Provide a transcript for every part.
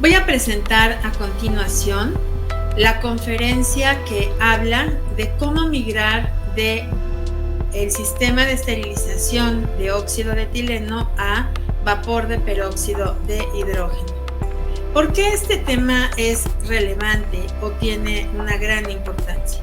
Voy a presentar a continuación la conferencia que habla de cómo migrar de el sistema de esterilización de óxido de etileno a vapor de peróxido de hidrógeno. ¿Por qué este tema es relevante o tiene una gran importancia?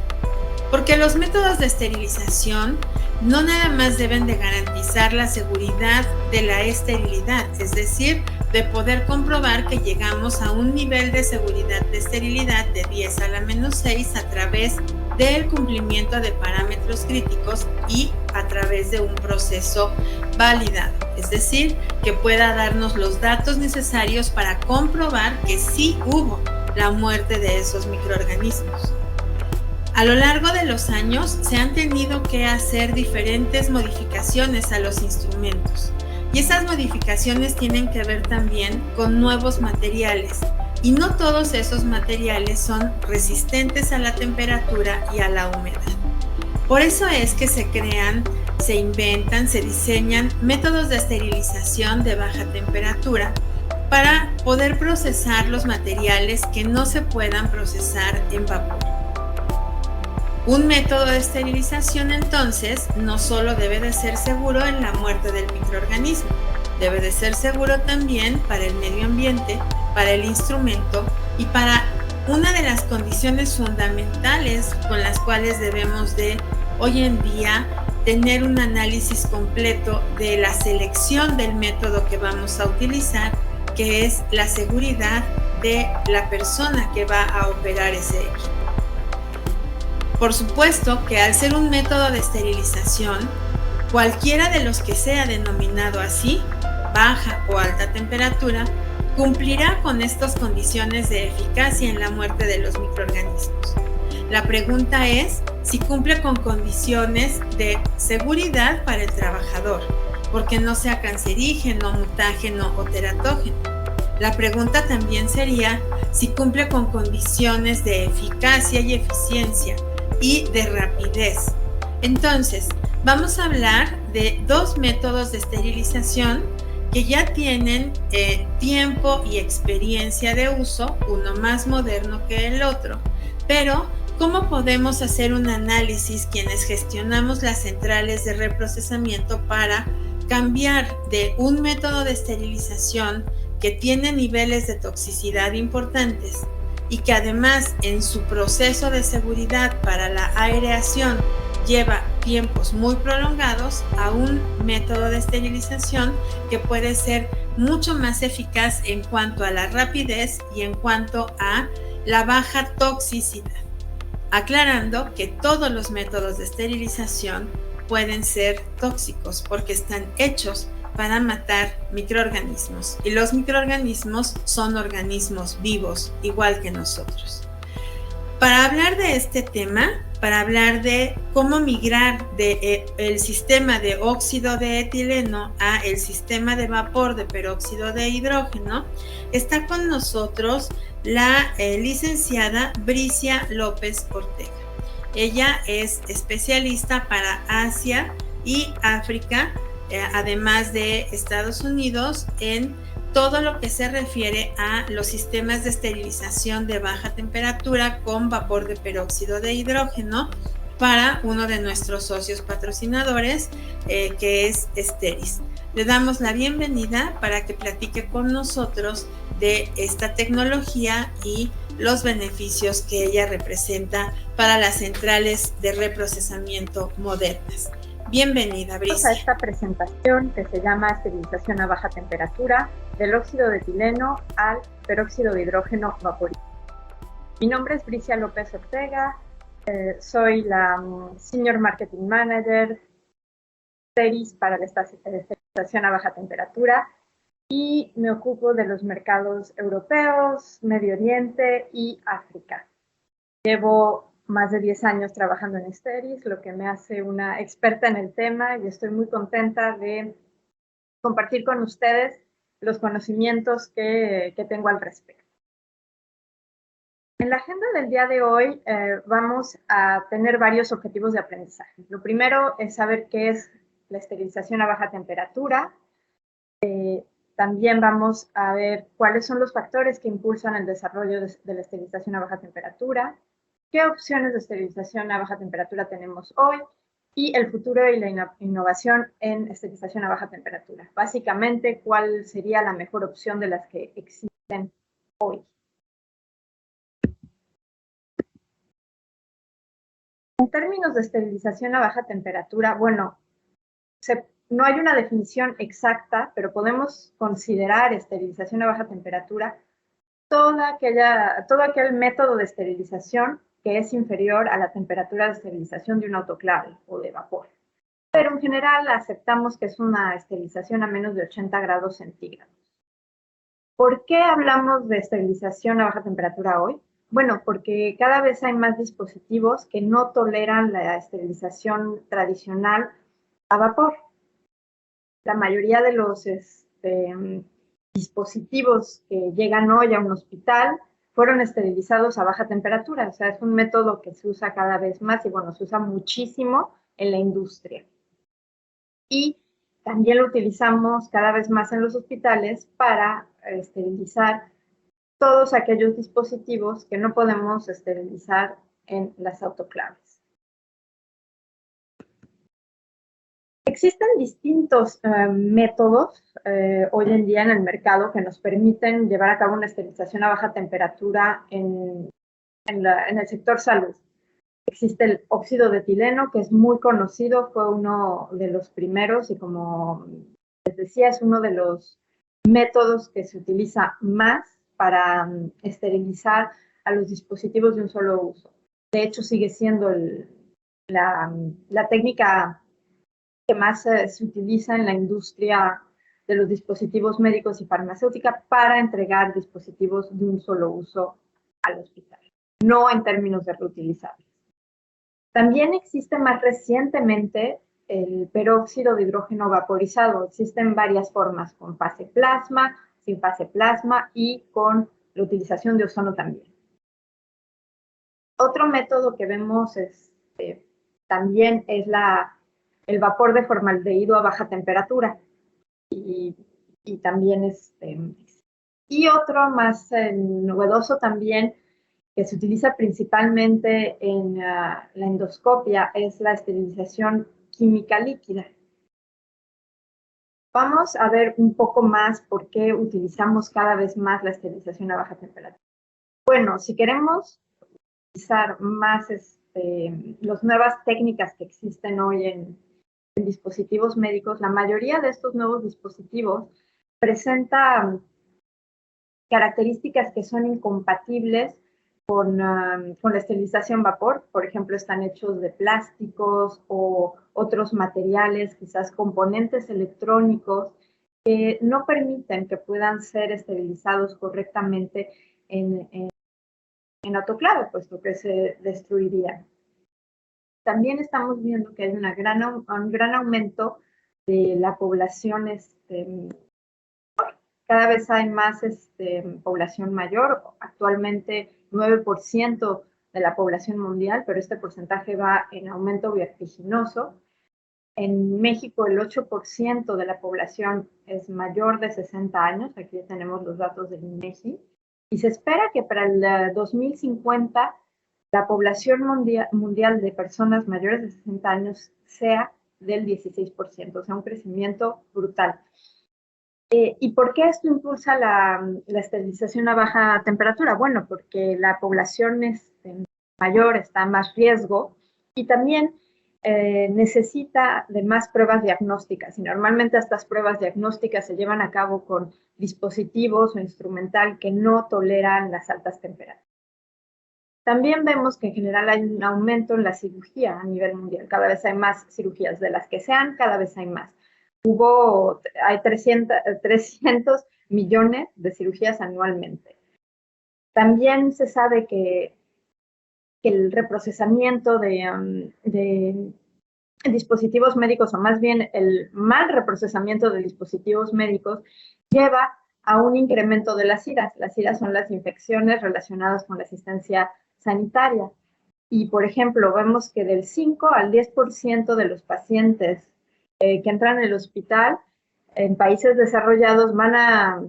Porque los métodos de esterilización no nada más deben de garantizar la seguridad de la esterilidad, es decir, de poder comprobar que llegamos a un nivel de seguridad de esterilidad de 10 a la menos 6 a través del cumplimiento de parámetros críticos y a través de un proceso validado, es decir, que pueda darnos los datos necesarios para comprobar que sí hubo la muerte de esos microorganismos. A lo largo de los años se han tenido que hacer diferentes modificaciones a los instrumentos y esas modificaciones tienen que ver también con nuevos materiales y no todos esos materiales son resistentes a la temperatura y a la humedad. Por eso es que se crean, se inventan, se diseñan métodos de esterilización de baja temperatura para poder procesar los materiales que no se puedan procesar en vapor. Un método de esterilización, entonces, no solo debe de ser seguro en la muerte del microorganismo, debe de ser seguro también para el medio ambiente, para el instrumento y para una de las condiciones fundamentales con las cuales debemos de, hoy en día, tener un análisis completo de la selección del método que vamos a utilizar, que es la seguridad de la persona que va a operar ese equipo. Por supuesto que al ser un método de esterilización, cualquiera de los que sea denominado así, baja o alta temperatura, cumplirá con estas condiciones de eficacia en la muerte de los microorganismos. La pregunta es si cumple con condiciones de seguridad para el trabajador, porque no sea cancerígeno, mutágeno o teratógeno. La pregunta también sería si cumple con condiciones de eficacia y eficiencia y de rapidez. Entonces, vamos a hablar de dos métodos de esterilización que ya tienen tiempo y experiencia de uso, uno más moderno que el otro. Pero, ¿cómo podemos hacer un análisis quienes gestionamos las centrales de reprocesamiento para cambiar de un método de esterilización que tiene niveles de toxicidad importantes y que además en su proceso de seguridad para la aireación lleva tiempos muy prolongados a un método de esterilización que puede ser mucho más eficaz en cuanto a la rapidez y en cuanto a la baja toxicidad? Aclarando que todos los métodos de esterilización pueden ser tóxicos porque están hechos para matar microorganismos y los microorganismos son organismos vivos igual que nosotros. Para hablar de este tema, para hablar de cómo migrar del sistema de óxido de etileno a el sistema de vapor de peróxido de hidrógeno, está con nosotros la licenciada Bricia López Ortega. Ella es especialista para Asia y África, además de Estados Unidos, en todo lo que se refiere a los sistemas de esterilización de baja temperatura con vapor de peróxido de hidrógeno para uno de nuestros socios patrocinadores, que es Steris. Le damos la bienvenida para que platique con nosotros de esta tecnología y los beneficios que ella representa para las centrales de reprocesamiento modernas. Bienvenida, Bricia. A esta presentación que se llama Esterilización a baja temperatura del óxido de etileno al peróxido de hidrógeno vaporizado. Mi nombre es Bricia López Ortega, soy la Senior Marketing Manager Steris para la esterilización a baja temperatura y me ocupo de los mercados europeos, Medio Oriente y África. Llevo más de 10 años trabajando en Steris, lo que me hace una experta en el tema y estoy muy contenta de compartir con ustedes los conocimientos que tengo al respecto. En la agenda del día de hoy vamos a tener varios objetivos de aprendizaje. Lo primero es saber qué es la esterilización a baja temperatura, También vamos a ver cuáles son los factores que impulsan el desarrollo de la esterilización a baja temperatura, qué opciones de esterilización a baja temperatura tenemos hoy y el futuro y la innovación en esterilización a baja temperatura. Básicamente, cuál sería la mejor opción de las que existen hoy. En términos de esterilización a baja temperatura, bueno, no hay una definición exacta, pero podemos considerar esterilización a baja temperatura todo aquel método de esterilización que es inferior a la temperatura de esterilización de un autoclave o de vapor. Pero en general aceptamos que es una esterilización a menos de 80 grados centígrados. ¿Por qué hablamos de esterilización a baja temperatura hoy? Bueno, porque cada vez hay más dispositivos que no toleran la esterilización tradicional a vapor. La mayoría de los dispositivos que llegan hoy a un hospital fueron esterilizados a baja temperatura. O sea, es un método que se usa cada vez más y, bueno, se usa muchísimo en la industria. Y también lo utilizamos cada vez más en los hospitales para esterilizar todos aquellos dispositivos que no podemos esterilizar en las autoclaves. Existen distintos métodos hoy en día en el mercado que nos permiten llevar a cabo una esterilización a baja temperatura en el sector salud. Existe el óxido de etileno, que es muy conocido, fue uno de los primeros y, como les decía, es uno de los métodos que se utiliza más para esterilizar a los dispositivos de un solo uso. De hecho, sigue siendo la técnica que más se utiliza en la industria de los dispositivos médicos y farmacéutica para entregar dispositivos de un solo uso al hospital, no en términos de reutilizables. También existe más recientemente el peróxido de hidrógeno vaporizado. Existen varias formas, con fase plasma, sin fase plasma y con la utilización de ozono también. Otro método que vemos también es el vapor de formaldehído a baja temperatura. Y también y otro más novedoso también, que se utiliza principalmente en la endoscopia, es la esterilización química líquida. Vamos a ver un poco más por qué utilizamos cada vez más la esterilización a baja temperatura. Bueno, si queremos utilizar más las nuevas técnicas que existen hoy en dispositivos médicos, la mayoría de estos nuevos dispositivos presentan características que son incompatibles con la esterilización vapor. Por ejemplo, están hechos de plásticos o otros materiales, quizás componentes electrónicos, que no permiten que puedan ser esterilizados correctamente en autoclave, puesto que se destruirían. También estamos viendo que hay un gran aumento de la población, cada vez hay más población mayor, actualmente 9% de la población mundial, pero este porcentaje va en aumento vertiginoso. En México el 8% de la población es mayor de 60 años, aquí tenemos los datos del INEGI, y se espera que para el 2050 la población mundial de personas mayores de 60 años sea del 16%, o sea, un crecimiento brutal. ¿Y por qué esto impulsa la esterilización a baja temperatura? Bueno, porque la población mayor está en más riesgo y también necesita de más pruebas diagnósticas. Y normalmente estas pruebas diagnósticas se llevan a cabo con dispositivos o instrumental que no toleran las altas temperaturas. También vemos que en general hay un aumento en la cirugía a nivel mundial. Cada vez hay más cirugías, de las que sean, cada vez hay más. Hay 300 millones de cirugías anualmente. También se sabe que el reprocesamiento de dispositivos médicos, o más bien el mal reprocesamiento de dispositivos médicos, lleva a un incremento de las IRAs. Las IRAs son las infecciones relacionadas con la asistencia sanitaria. Y, por ejemplo, vemos que del 5 al 10% de los pacientes que entran en el hospital en países desarrollados van a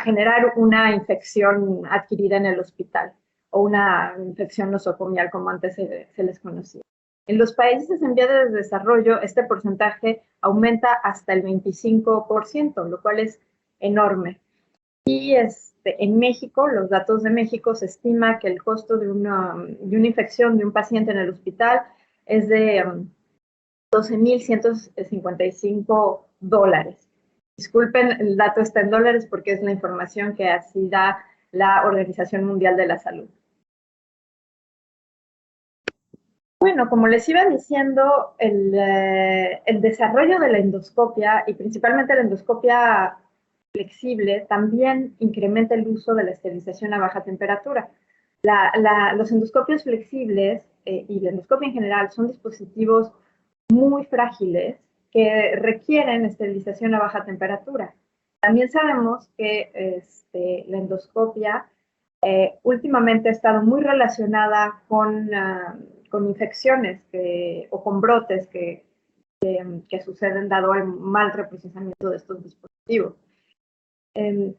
generar una infección adquirida en el hospital o una infección nosocomial, como antes se les conocía. En los países en vías de desarrollo, este porcentaje aumenta hasta el 25%, lo cual es enorme. Y en México, los datos de México, se estima que el costo de una infección de un paciente en el hospital es de $12,155. Disculpen, el dato está en dólares porque es la información que así da la Organización Mundial de la Salud. Bueno, como les iba diciendo, el desarrollo de la endoscopia, y principalmente la endoscopia flexible, también incrementa el uso de la esterilización a baja temperatura. Los endoscopios flexibles y la endoscopia en general son dispositivos muy frágiles que requieren esterilización a baja temperatura. También sabemos que la endoscopia últimamente ha estado muy relacionada con infecciones o con brotes que suceden dado el mal reprocesamiento de estos dispositivos.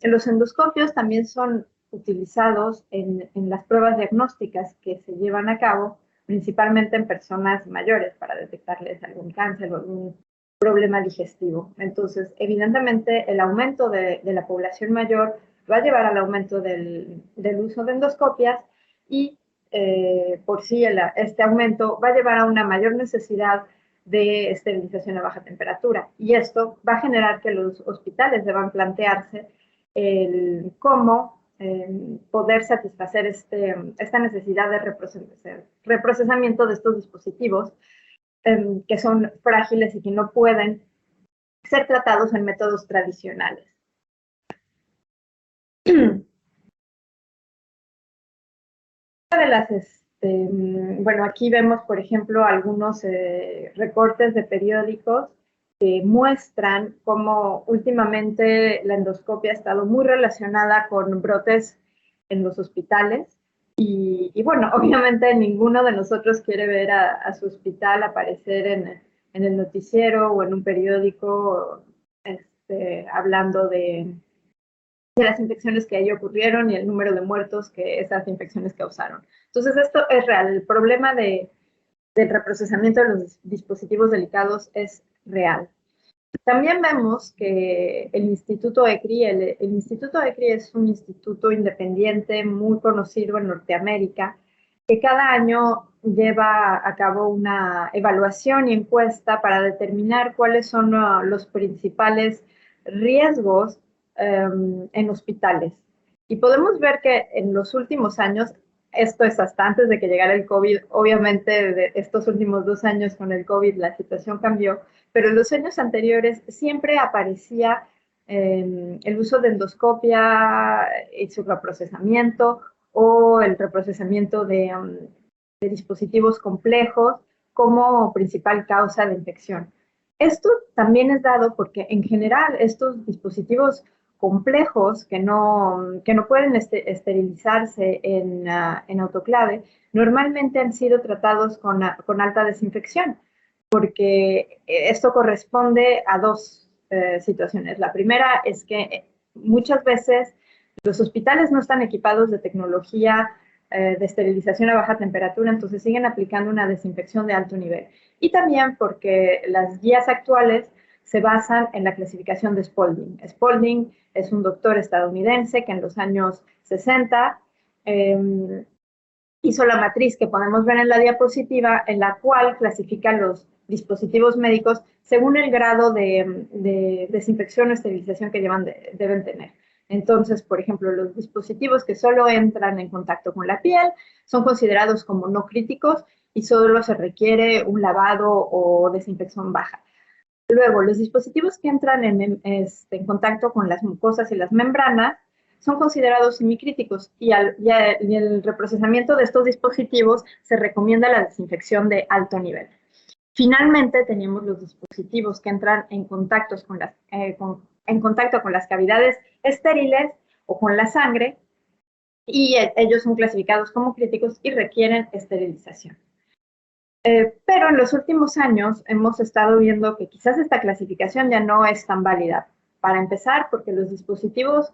Los endoscopios también son utilizados en las pruebas diagnósticas que se llevan a cabo principalmente en personas mayores para detectarles algún cáncer o algún problema digestivo. Entonces, evidentemente, el aumento de la población mayor va a llevar al aumento del uso de endoscopias y por sí este aumento va a llevar a una mayor necesidad de esterilización a baja temperatura. Y esto va a generar que los hospitales deban plantearse cómo poder satisfacer esta necesidad de reprocesamiento de estos dispositivos que son frágiles y que no pueden ser tratados en métodos tradicionales. Bueno, aquí vemos, por ejemplo, algunos recortes de periódicos que muestran cómo últimamente la endoscopia ha estado muy relacionada con brotes en los hospitales. Y bueno, obviamente ninguno de nosotros quiere ver a su hospital aparecer en el noticiero o en un periódico hablando de las infecciones que ahí ocurrieron y el número de muertos que esas infecciones causaron. Entonces, esto es real. El problema del reprocesamiento de los dispositivos delicados es real. También vemos que el Instituto ECRI, el Instituto ECRI es un instituto independiente muy conocido en Norteamérica, que cada año lleva a cabo una evaluación y encuesta para determinar cuáles son los principales riesgos en hospitales. Y podemos ver que en los últimos años, esto es hasta antes de que llegara el COVID, obviamente de estos últimos 2 años con el COVID la situación cambió, pero en los años anteriores siempre aparecía el uso de endoscopia y su reprocesamiento o el reprocesamiento de dispositivos complejos como principal causa de infección. Esto también es dado porque en general estos dispositivos complejos que no pueden esterilizarse en autoclave, normalmente han sido tratados con alta desinfección, porque esto corresponde a dos situaciones. La primera es que muchas veces los hospitales no están equipados de tecnología de esterilización a baja temperatura, entonces siguen aplicando una desinfección de alto nivel. Y también porque las guías actuales se basan en la clasificación de Spalding. Spalding es un doctor estadounidense que en los años 60 hizo la matriz que podemos ver en la diapositiva, en la cual clasifica los dispositivos médicos según el grado de desinfección o esterilización que deben tener. Entonces, por ejemplo, los dispositivos que solo entran en contacto con la piel son considerados como no críticos y solo se requiere un lavado o desinfección baja. Luego, los dispositivos que entran en contacto con las mucosas y las membranas son considerados semicríticos y el reprocesamiento de estos dispositivos se recomienda la desinfección de alto nivel. Finalmente, tenemos los dispositivos que entran en contacto con las cavidades estériles o con la sangre y ellos son clasificados como críticos y requieren esterilización. Pero en los últimos años hemos estado viendo que quizás esta clasificación ya no es tan válida. Para empezar, porque los dispositivos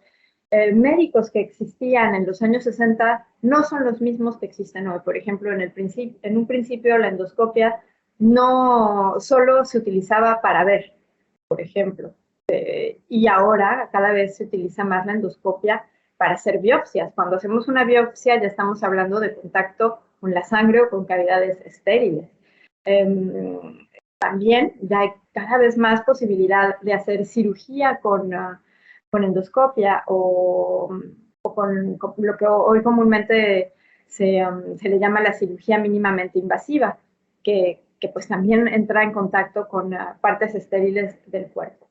médicos que existían en los años 60 no son los mismos que existen hoy. Por ejemplo, en un principio la endoscopia no solo se utilizaba para ver, por ejemplo, y ahora cada vez se utiliza más la endoscopia para hacer biopsias. Cuando hacemos una biopsia ya estamos hablando de contacto con la sangre o con cavidades estériles. También ya hay cada vez más posibilidad de hacer cirugía con endoscopia o con lo que hoy comúnmente se le llama la cirugía mínimamente invasiva, que pues también entra en contacto con partes estériles del cuerpo.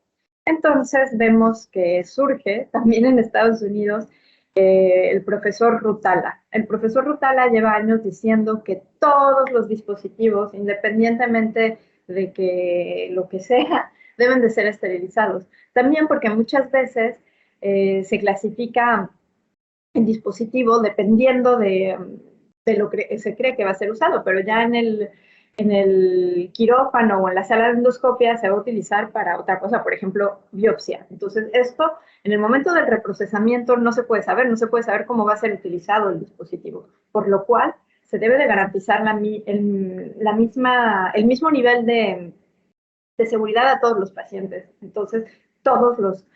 Entonces vemos que surge también en Estados Unidos el profesor Rutala. El profesor Rutala lleva años diciendo que todos los dispositivos, independientemente de que lo que sea, deben de ser esterilizados. También porque muchas veces se clasifica el dispositivo dependiendo de lo que se cree que va a ser usado, pero ya en el quirófano o en la sala de endoscopia se va a utilizar para otra cosa, por ejemplo, biopsia. Entonces, esto en el momento del reprocesamiento no se puede saber cómo va a ser utilizado el dispositivo, por lo cual se debe de garantizar el mismo nivel de seguridad a todos los pacientes. Entonces, todos los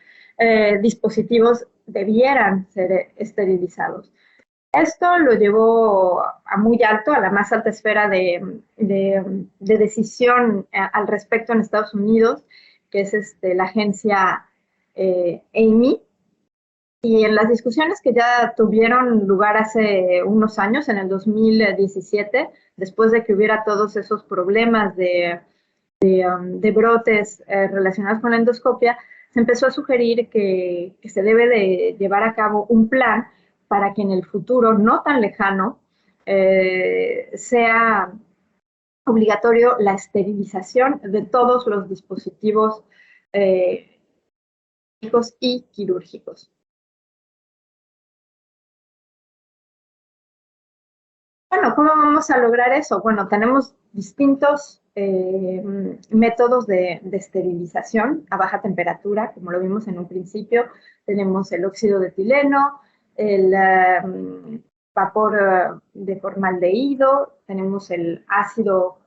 dispositivos debieran ser esterilizados. Esto lo llevó a muy alto, a la más alta esfera de decisión al respecto en Estados Unidos, que es la agencia AMI. Y en las discusiones que ya tuvieron lugar hace unos años, en el 2017, después de que hubiera todos esos problemas de brotes relacionados con la endoscopia, se empezó a sugerir que se debe de llevar a cabo un plan para que en el futuro no tan lejano sea obligatorio la esterilización de todos los dispositivos médicos y quirúrgicos. Bueno, ¿cómo vamos a lograr eso? Bueno, tenemos distintos métodos de esterilización a baja temperatura, como lo vimos en un principio. Tenemos el óxido de etileno, el vapor de formaldehído, tenemos el ácido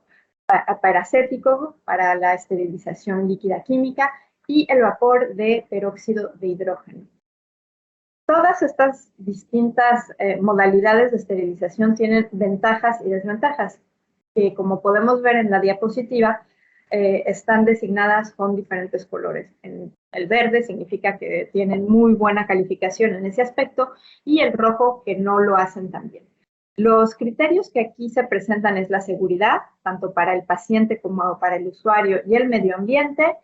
peracético para la esterilización líquida química y el vapor de peróxido de hidrógeno. Todas estas distintas modalidades de esterilización tienen ventajas y desventajas, que como podemos ver en la diapositiva, están designadas con diferentes colores. El verde significa que tienen muy buena calificación en ese aspecto y el rojo que no lo hacen tan bien. Los criterios que aquí se presentan es la seguridad, tanto para el paciente como para el usuario y el medio ambiente,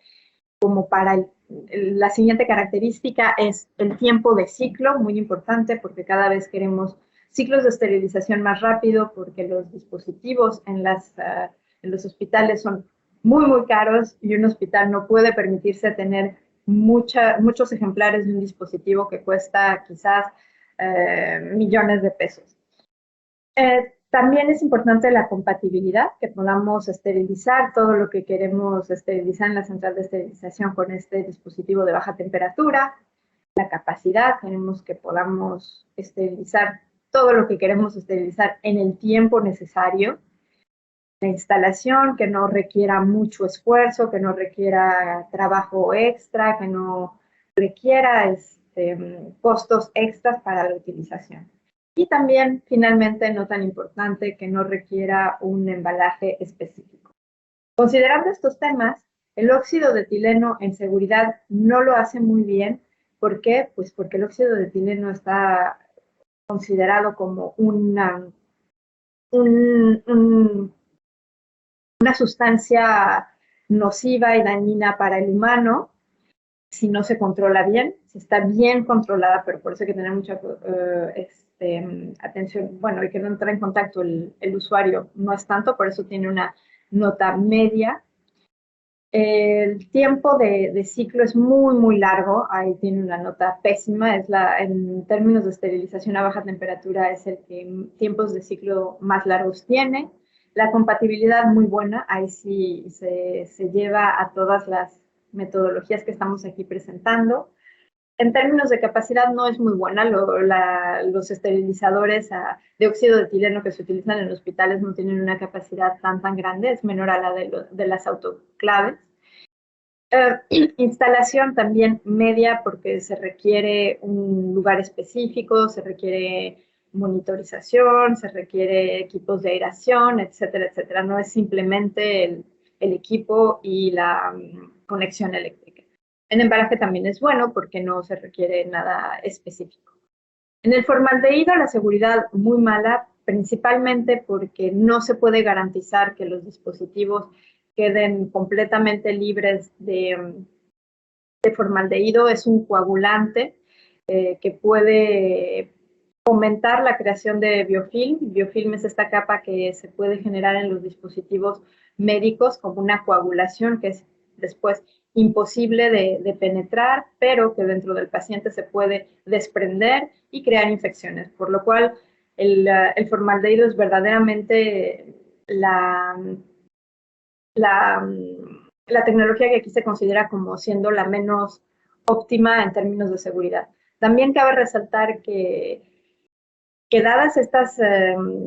como para la siguiente característica es el tiempo de ciclo, muy importante porque cada vez queremos ciclos de esterilización más rápido porque los dispositivos en los hospitales son muy caros y un hospital no puede permitirse tener muchos ejemplares de un dispositivo que cuesta quizás millones de pesos. También es importante la compatibilidad, que podamos esterilizar todo lo que queremos esterilizar en la central de esterilización con este dispositivo de baja temperatura. La capacidad, queremos que podamos esterilizar todo lo que queremos esterilizar en el tiempo necesario. La instalación, que no requiera mucho esfuerzo, que no requiera trabajo extra, que no requiera costos extras para la utilización. Y también, finalmente, no tan importante, que no requiera un embalaje específico. Considerando estos temas, el óxido de etileno en seguridad no lo hace muy bien. ¿Por qué? Pues porque el óxido de etileno está considerado como una sustancia nociva y dañina para el humano si no se controla bien, si está bien controlada, pero por eso hay que tener mucha atención, bueno, y que no entra en contacto el usuario, no es tanto, por eso tiene una nota media. El tiempo de ciclo es muy largo, ahí tiene una nota pésima, en términos de esterilización a baja temperatura es el que tiempos de ciclo más largos tiene. La compatibilidad muy buena, ahí sí se lleva a todas las metodologías que estamos aquí presentando. En términos de capacidad no es muy buena. Los esterilizadores de óxido de etileno que se utilizan en hospitales no tienen una capacidad tan grande, es menor a la de las autoclaves. Instalación también media porque se requiere un lugar específico, se requiere monitorización, se requiere equipos de aeración, etcétera, etcétera. No es simplemente el equipo y la conexión eléctrica. En embalaje también es bueno porque no se requiere nada específico. En el formaldehído la seguridad muy mala, principalmente porque no se puede garantizar que los dispositivos queden completamente libres de formaldehído. Es un coagulante que puede fomentar la creación de biofilm. Biofilm es esta capa que se puede generar en los dispositivos médicos como una coagulación que es después imposible de penetrar, pero que dentro del paciente se puede desprender y crear infecciones, por lo cual el formaldehído es verdaderamente la tecnología que aquí se considera como siendo la menos óptima en términos de seguridad. También cabe resaltar que dadas estas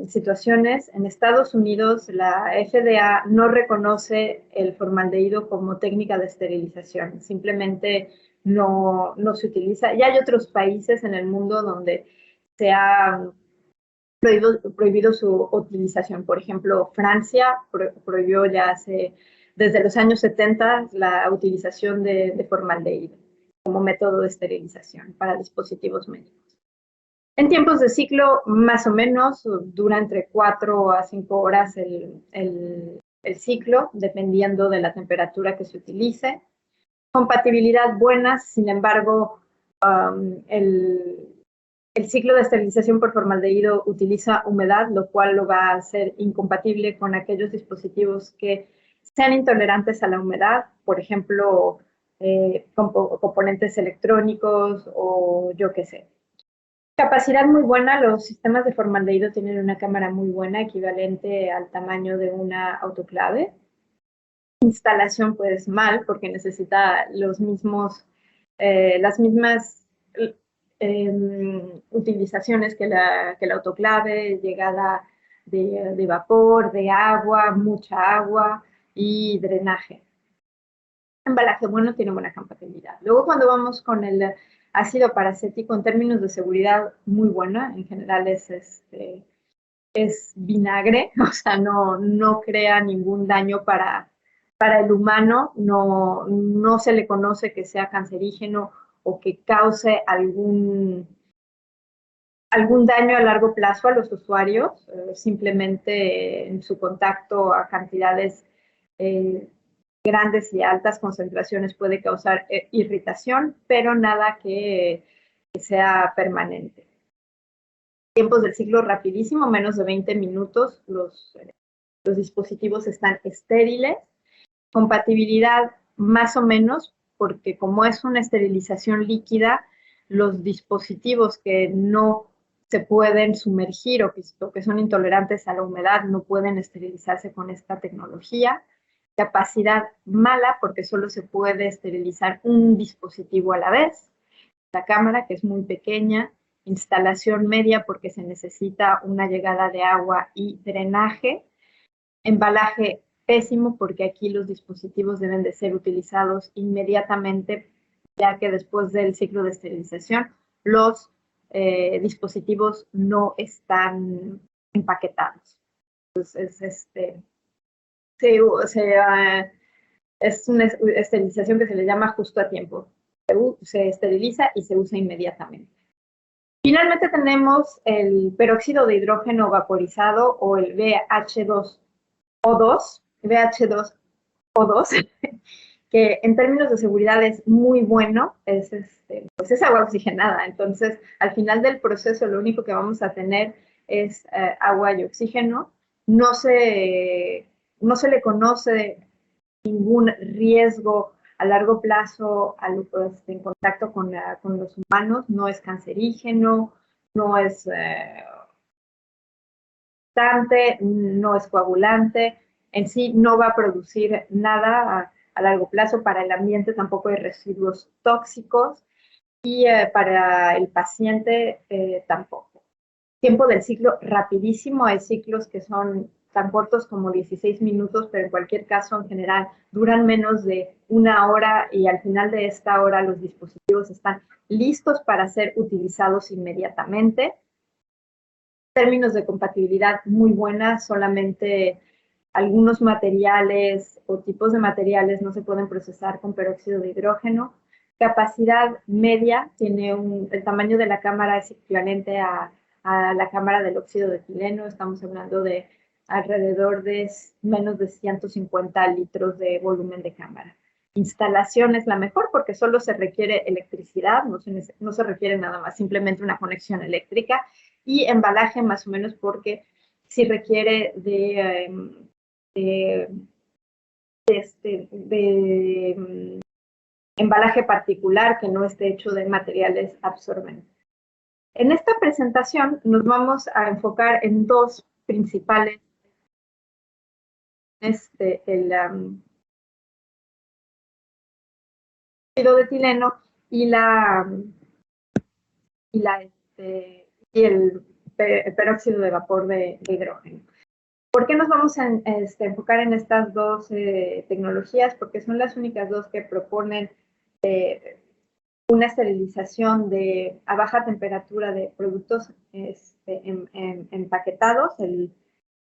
situaciones, en Estados Unidos la FDA no reconoce el formaldehído como técnica de esterilización, simplemente no se utiliza. Y hay otros países en el mundo donde se ha prohibido su utilización. Por ejemplo, Francia prohibió ya desde los años 70 la utilización de formaldehído como método de esterilización para dispositivos médicos. En tiempos de ciclo, más o menos, dura entre 4 a 5 horas el ciclo, dependiendo de la temperatura que se utilice. Compatibilidad buena, sin embargo, el ciclo de esterilización por formaldehído utiliza humedad, lo cual lo va a hacer incompatible con aquellos dispositivos que sean intolerantes a la humedad, por ejemplo, componentes electrónicos o yo qué sé. Capacidad muy buena, los sistemas de formaldehído tienen una cámara muy buena, equivalente al tamaño de una autoclave. Instalación pues mal, porque necesita las mismas utilizaciones que la autoclave, llegada de vapor, de agua, mucha agua y drenaje. Embalaje bueno, tiene buena compatibilidad. Luego cuando vamos con el ácido paracético, en términos de seguridad muy buena, en general es vinagre, o sea, no crea ningún daño para el humano, no se le conoce que sea cancerígeno o que cause algún daño a largo plazo a los usuarios, simplemente en su contacto a cantidades grandes y altas concentraciones puede causar irritación, pero nada que sea permanente. Tiempos del ciclo rapidísimo, menos de 20 minutos, los dispositivos están estériles. Compatibilidad más o menos, porque como es una esterilización líquida, los dispositivos que no se pueden sumergir o que son intolerantes a la humedad no pueden esterilizarse con esta tecnología. Capacidad mala porque solo se puede esterilizar un dispositivo a la vez. La cámara, que es muy pequeña. Instalación media porque se necesita una llegada de agua y drenaje. Embalaje pésimo porque aquí los dispositivos deben de ser utilizados inmediatamente, ya que después del ciclo de esterilización los dispositivos no están empaquetados. Entonces, es una esterilización que se le llama justo a tiempo. Se esteriliza y se usa inmediatamente. Finalmente tenemos el peróxido de hidrógeno vaporizado o el BH2O2, que en términos de seguridad es muy bueno, pues es agua oxigenada. Entonces, al final del proceso, lo único que vamos a tener es agua y oxígeno. No se le conoce ningún riesgo a largo plazo en contacto con los humanos, no es cancerígeno, no es irritante, no es coagulante, en sí no va a producir nada a largo plazo. Para el ambiente tampoco hay residuos tóxicos y para el paciente tampoco. Tiempo del ciclo rapidísimo, hay ciclos que son tan cortos como 16 minutos, pero en cualquier caso, en general, duran menos de una hora y al final de esta hora los dispositivos están listos para ser utilizados inmediatamente. Términos de compatibilidad muy buenas, solamente algunos materiales o tipos de materiales no se pueden procesar con peróxido de hidrógeno. Capacidad media, el tamaño de la cámara es equivalente a la cámara del óxido de etileno. Estamos hablando de alrededor de menos de 150 litros de volumen de cámara. Instalación es la mejor porque solo se requiere electricidad, no se requiere nada más, simplemente una conexión eléctrica. Y embalaje más o menos porque sí requiere de embalaje particular que no esté hecho de materiales absorbentes. En esta presentación nos vamos a enfocar en dos principales, el óxido de etileno y el peróxido de vapor de hidrógeno. ¿Por qué nos vamos a enfocar en estas dos tecnologías? Porque son las únicas dos que proponen una esterilización a baja temperatura de productos empaquetados.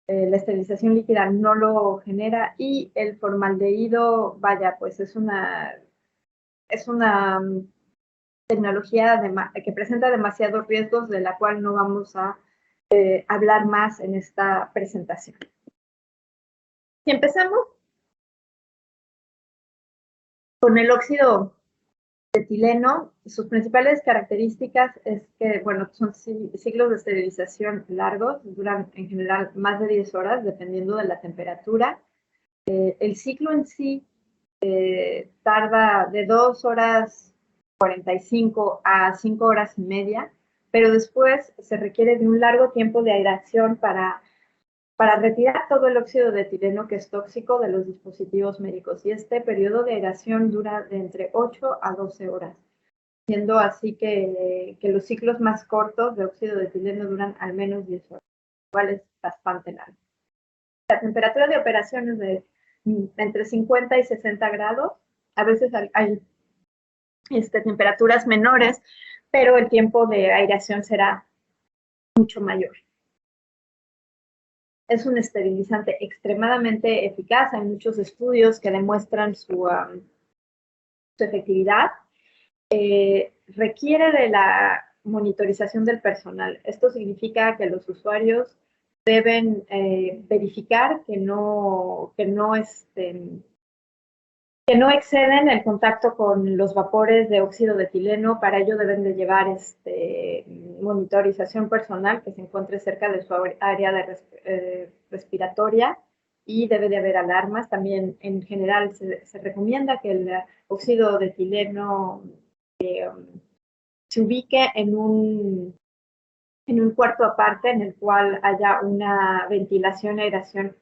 La esterilización líquida no lo genera y el formaldehído, vaya, pues es una tecnología que presenta demasiados riesgos, de la cual no vamos a hablar más en esta presentación. Si empezamos con el óxido de etileno, sus principales características es que, bueno, son ciclos de esterilización largos, duran en general más de 10 horas, dependiendo de la temperatura. El ciclo en sí tarda de 2 horas 45 a 5 horas y media, pero después se requiere de un largo tiempo de aireación para retirar todo el óxido de etileno que es tóxico de los dispositivos médicos. Y este periodo de aireación dura de entre 8 a 12 horas, siendo así que los ciclos más cortos de óxido de etileno duran al menos 10 horas, lo cual es bastante largo. La temperatura de operación es de entre 50 y 60 grados. A veces hay temperaturas menores, pero el tiempo de aireación será mucho mayor. Es un esterilizante extremadamente eficaz. Hay muchos estudios que demuestran su efectividad. Requiere de la monitorización del personal. Esto significa que los usuarios deben verificar que no exceden el contacto con los vapores de óxido de etileno. Para ello deben de llevar monitorización personal que se encuentre cerca de su área respiratoria, y debe de haber alarmas. También en general se recomienda que el óxido de etileno se ubique en un cuarto aparte en el cual haya una ventilación y aireación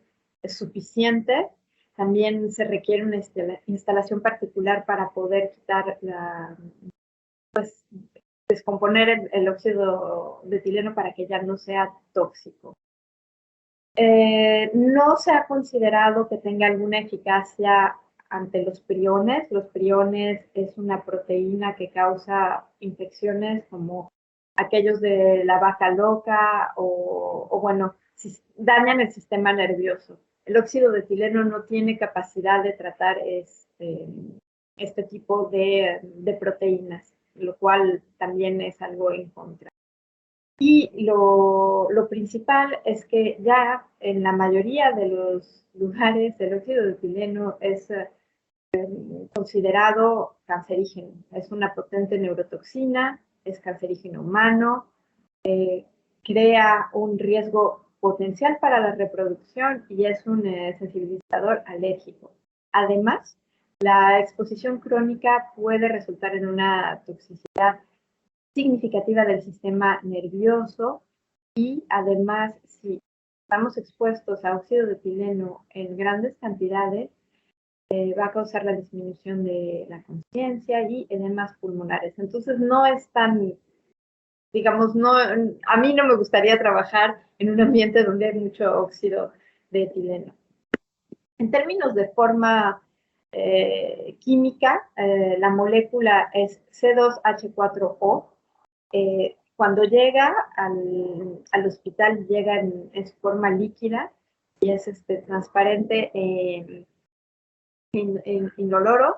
suficiente. También se requiere una instalación particular para poder quitar descomponer el óxido de etileno para que ya no sea tóxico. No se ha considerado que tenga alguna eficacia ante los priones. Los priones es una proteína que causa infecciones como aquellos de la vaca loca o bueno, dañan el sistema nervioso. El óxido de etileno no tiene capacidad de tratar este tipo de proteínas, lo cual también es algo en contra. Y lo principal es que ya en la mayoría de los lugares el óxido de etileno es considerado cancerígeno. Es una potente neurotoxina, es cancerígeno humano, crea un riesgo potencial para la reproducción y es un sensibilizador alérgico. Además, la exposición crónica puede resultar en una toxicidad significativa del sistema nervioso y además, si estamos expuestos a óxido de etileno en grandes cantidades, va a causar la disminución de la conciencia y edemas pulmonares. Entonces no es tan, digamos, no, a mí no me gustaría trabajar en un ambiente donde hay mucho óxido de etileno. En términos de forma química, la molécula es C2H4O. Cuando llega al hospital, llega en forma líquida y es transparente, indoloro.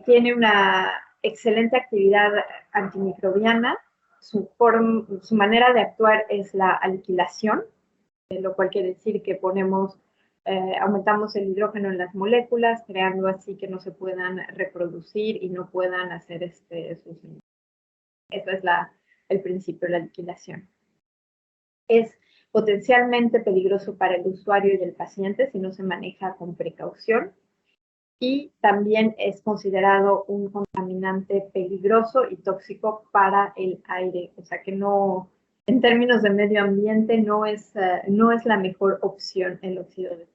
Tiene una excelente actividad antimicrobiana. Su manera de actuar es la aniquilación, lo cual quiere decir que aumentamos el hidrógeno en las moléculas, creando así que no se puedan reproducir y no puedan hacer sus... Eso es el principio de la aniquilación. Es potencialmente peligroso para el usuario y el paciente si no se maneja con precaución, y también es considerado un contaminante peligroso y tóxico para el aire, o sea que no, en términos de medio ambiente, no es la mejor opción el óxido de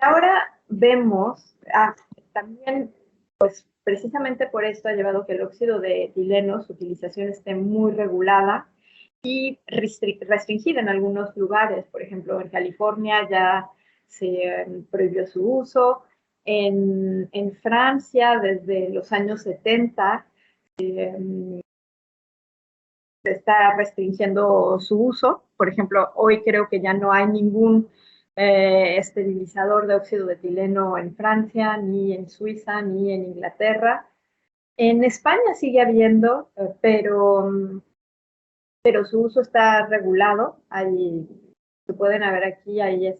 ahora vemos, también, pues precisamente por esto ha llevado que el óxido de etileno, su utilización esté muy regulada y restringida en algunos lugares. Por ejemplo, en California ya se prohibió su uso. En Francia, desde los años 70, se está restringiendo su uso. Por ejemplo, hoy creo que ya no hay ningún esterilizador de óxido de etileno en Francia, ni en Suiza, ni en Inglaterra. En España sigue habiendo, pero su uso está regulado. Se pueden ver aquí, hay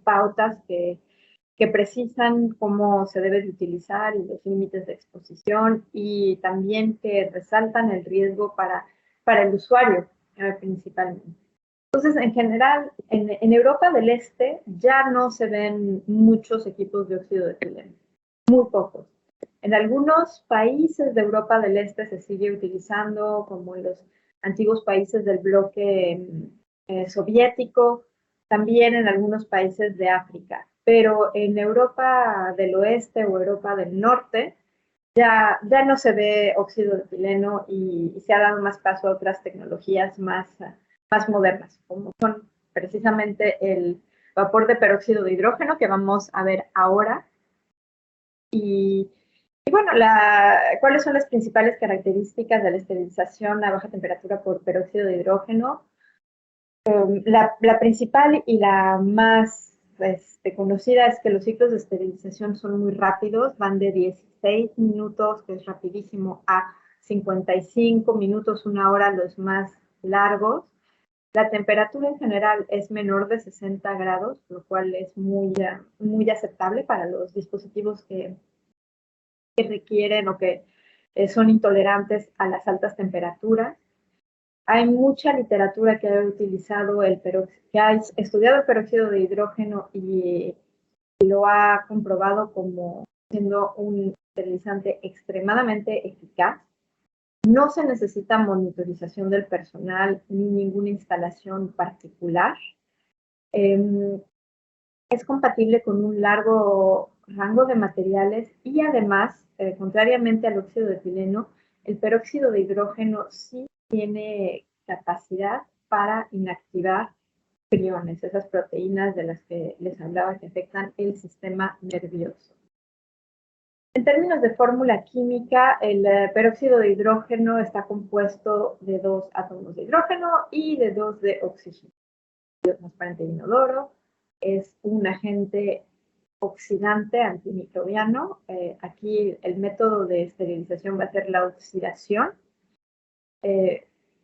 pautas que precisan cómo se debe de utilizar y los límites de exposición, y también que resaltan el riesgo para el usuario principalmente. Entonces, en general, en Europa del Este ya no se ven muchos equipos de óxido de etileno, muy pocos. En algunos países de Europa del Este se sigue utilizando, como en los antiguos países del bloque soviético, también en algunos países de África. Pero en Europa del Oeste o Europa del Norte ya no se ve óxido de etileno y se ha dado más paso a otras tecnologías más modernas, como son precisamente el vapor de peróxido de hidrógeno, que vamos a ver ahora. Y bueno, ¿cuáles son las principales características de la esterilización a baja temperatura por peróxido de hidrógeno? La principal y la más conocida es que los ciclos de esterilización son muy rápidos, van de 16 minutos, que es rapidísimo, a 55 minutos, una hora, los más largos. La temperatura en general es menor de 60 grados, lo cual es muy aceptable para los dispositivos que requieren o que son intolerantes a las altas temperaturas. Hay mucha literatura que ha utilizado que ha estudiado el peróxido de hidrógeno y lo ha comprobado como siendo un esterilizante extremadamente eficaz. No se necesita monitorización del personal ni ninguna instalación particular. Es compatible con un largo rango de materiales y además, contrariamente al óxido de etileno, el peróxido de hidrógeno sí tiene capacidad para inactivar priones, esas proteínas de las que les hablaba que afectan el sistema nervioso. En términos de fórmula química, el peróxido de hidrógeno está compuesto de 2 átomos de hidrógeno y de 2 de oxígeno. Transparente e inodoro, es un agente oxidante antimicrobiano. Aquí el método de esterilización va a ser la oxidación.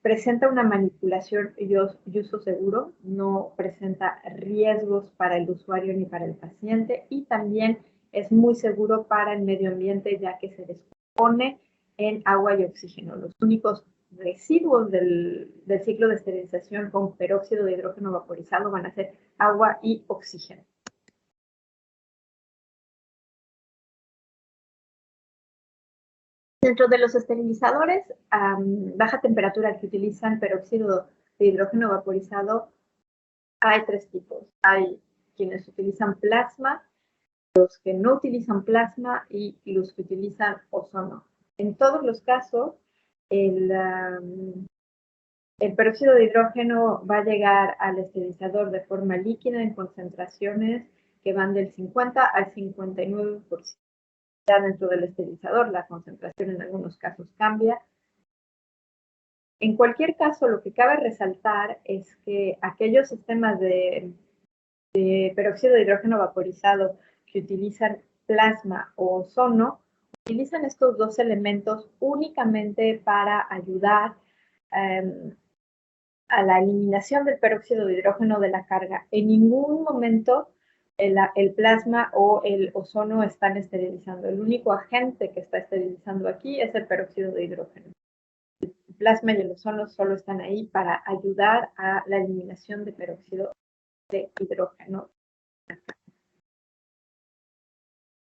Presenta una manipulación y uso seguro, no presenta riesgos para el usuario ni para el paciente, y también es muy seguro para el medio ambiente, ya que se descompone en agua y oxígeno. Los únicos residuos del ciclo de esterilización con peróxido de hidrógeno vaporizado van a ser agua y oxígeno. Dentro de los esterilizadores a baja temperatura que utilizan peróxido de hidrógeno vaporizado hay tres tipos. Hay quienes utilizan plasma, los que no utilizan plasma y los que utilizan ozono. En todos los casos, el peróxido de hidrógeno va a llegar al esterilizador de forma líquida en concentraciones que van del 50 al 59%. Ya dentro del esterilizador, la concentración en algunos casos cambia. En cualquier caso, lo que cabe resaltar es que aquellos sistemas de peróxido de hidrógeno vaporizado que utilizan plasma o ozono, utilizan estos dos elementos únicamente para ayudar a la eliminación del peróxido de hidrógeno de la carga. En ningún momento el plasma o el ozono están esterilizando. El único agente que está esterilizando aquí es el peróxido de hidrógeno. El plasma y el ozono solo están ahí para ayudar a la eliminación de peróxido de hidrógeno.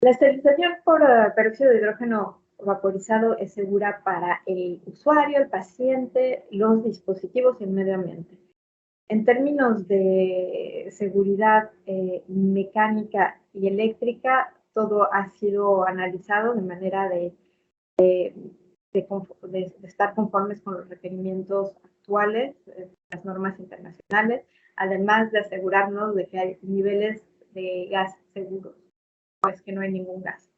La esterilización por peróxido de hidrógeno vaporizado es segura para el usuario, el paciente, los dispositivos y el medio ambiente. En términos de seguridad mecánica y eléctrica, todo ha sido analizado de manera de estar conformes con los requerimientos actuales, las normas internacionales, además de asegurarnos de que hay niveles de gas seguros, pues que no hay ningún gas.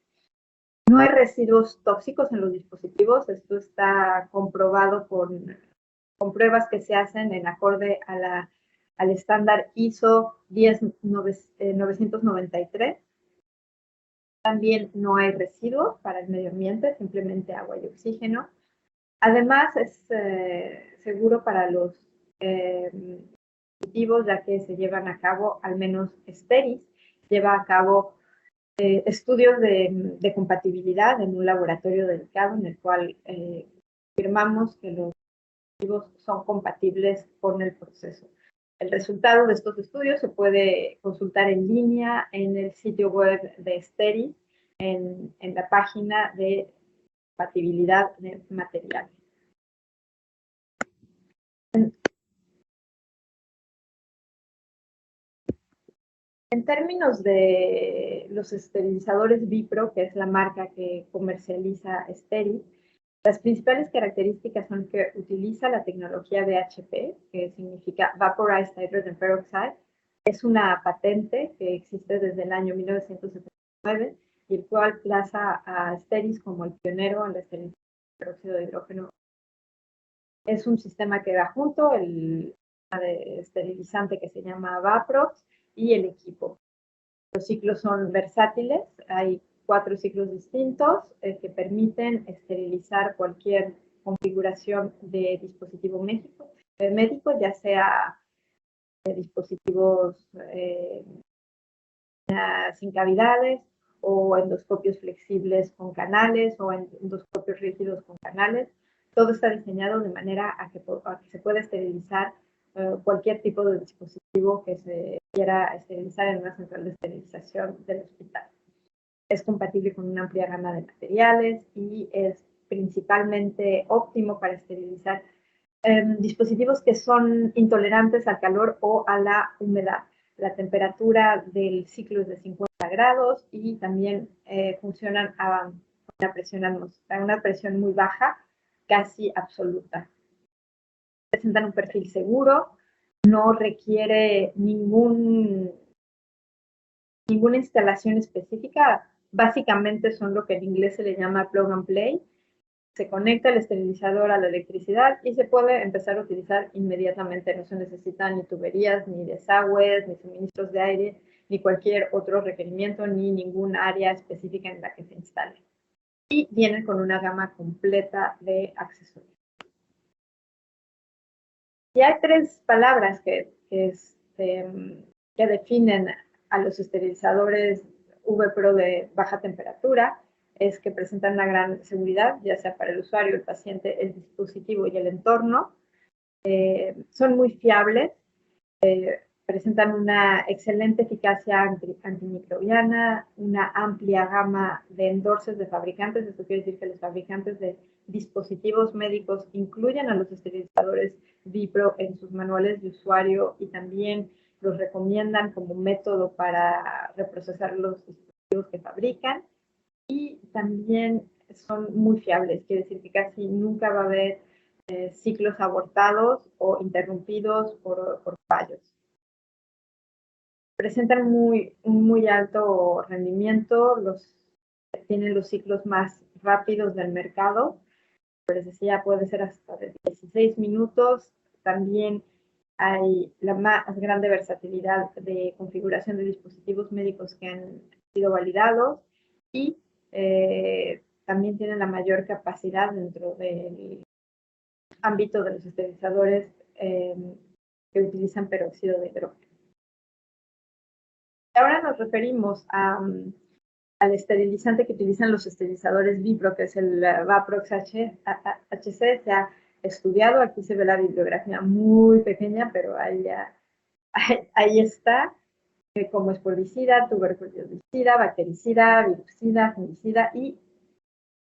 No hay residuos tóxicos en los dispositivos, esto está comprobado con pruebas que se hacen en acorde al estándar ISO 10993. También no hay residuos para el medio ambiente, simplemente agua y oxígeno. Además, es seguro para los dispositivos, ya que se llevan a cabo, al menos STERIS, lleva a cabo estudios de compatibilidad en un laboratorio dedicado en el cual afirmamos que los dispositivos son compatibles con el proceso. El resultado de estos estudios se puede consultar en línea en el sitio web de STERIS, en la página de compatibilidad de materiales. En términos de los esterilizadores Vipro, que es la marca que comercializa STERIS, las principales características son que utiliza la tecnología VHP, que significa Vaporized Hydrogen Peroxide. Es una patente que existe desde el año 1979 y el cual plaza a STERIS como el pionero en la esterilización de peróxido de hidrógeno. Es un sistema que va junto, el esterilizante que se llama Vaprox y el equipo. Los ciclos son versátiles, hay 4 ciclos distintos que permiten esterilizar cualquier configuración de dispositivo médico, ya sea dispositivos sin cavidades o endoscopios flexibles con canales o endoscopios rígidos con canales. Todo está diseñado de manera a que se pueda esterilizar cualquier tipo de dispositivo que se quiera esterilizar en una central de esterilización del hospital. Es compatible con una amplia gama de materiales y es principalmente óptimo para esterilizar dispositivos que son intolerantes al calor o a la humedad. La temperatura del ciclo es de 50 grados y también funcionan a una presión muy baja, casi absoluta. Presentan un perfil seguro, no requiere ninguna instalación específica. Básicamente son lo que en inglés se le llama plug and play. Se conecta el esterilizador a la electricidad y se puede empezar a utilizar inmediatamente. No se necesitan ni tuberías, ni desagües, ni suministros de aire, ni cualquier otro requerimiento, ni ningún área específica en la que se instale. Y vienen con una gama completa de accesorios. Y hay 3 palabras que definen a los esterilizadores VPRO de baja temperatura. Es que presentan una gran seguridad, ya sea para el usuario, el paciente, el dispositivo y el entorno. Son muy fiables. Presentan una excelente eficacia antimicrobiana, una amplia gama de endorses de fabricantes. Esto quiere decir que los fabricantes de dispositivos médicos incluyen a los esterilizadores Vibro en sus manuales de usuario y también los recomiendan como método para reprocesar los dispositivos que fabrican. Y también son muy fiables, quiere decir que casi nunca va a haber ciclos abortados o interrumpidos por fallos. Presentan un muy alto rendimiento, tienen los ciclos más rápidos del mercado, les decía, puede ser hasta de 16 minutos, también hay la más grande versatilidad de configuración de dispositivos médicos que han sido validados y también tienen la mayor capacidad dentro del ámbito de los esterilizadores que utilizan peróxido de hidrógeno. Ahora nos referimos al esterilizante que utilizan los esterilizadores Vibro, que es el Vaprox HC. Se ha estudiado, aquí se ve la bibliografía muy pequeña, pero ahí está, como esporbicida, tuberculosidicida, bactericida, virucida, fungicida y,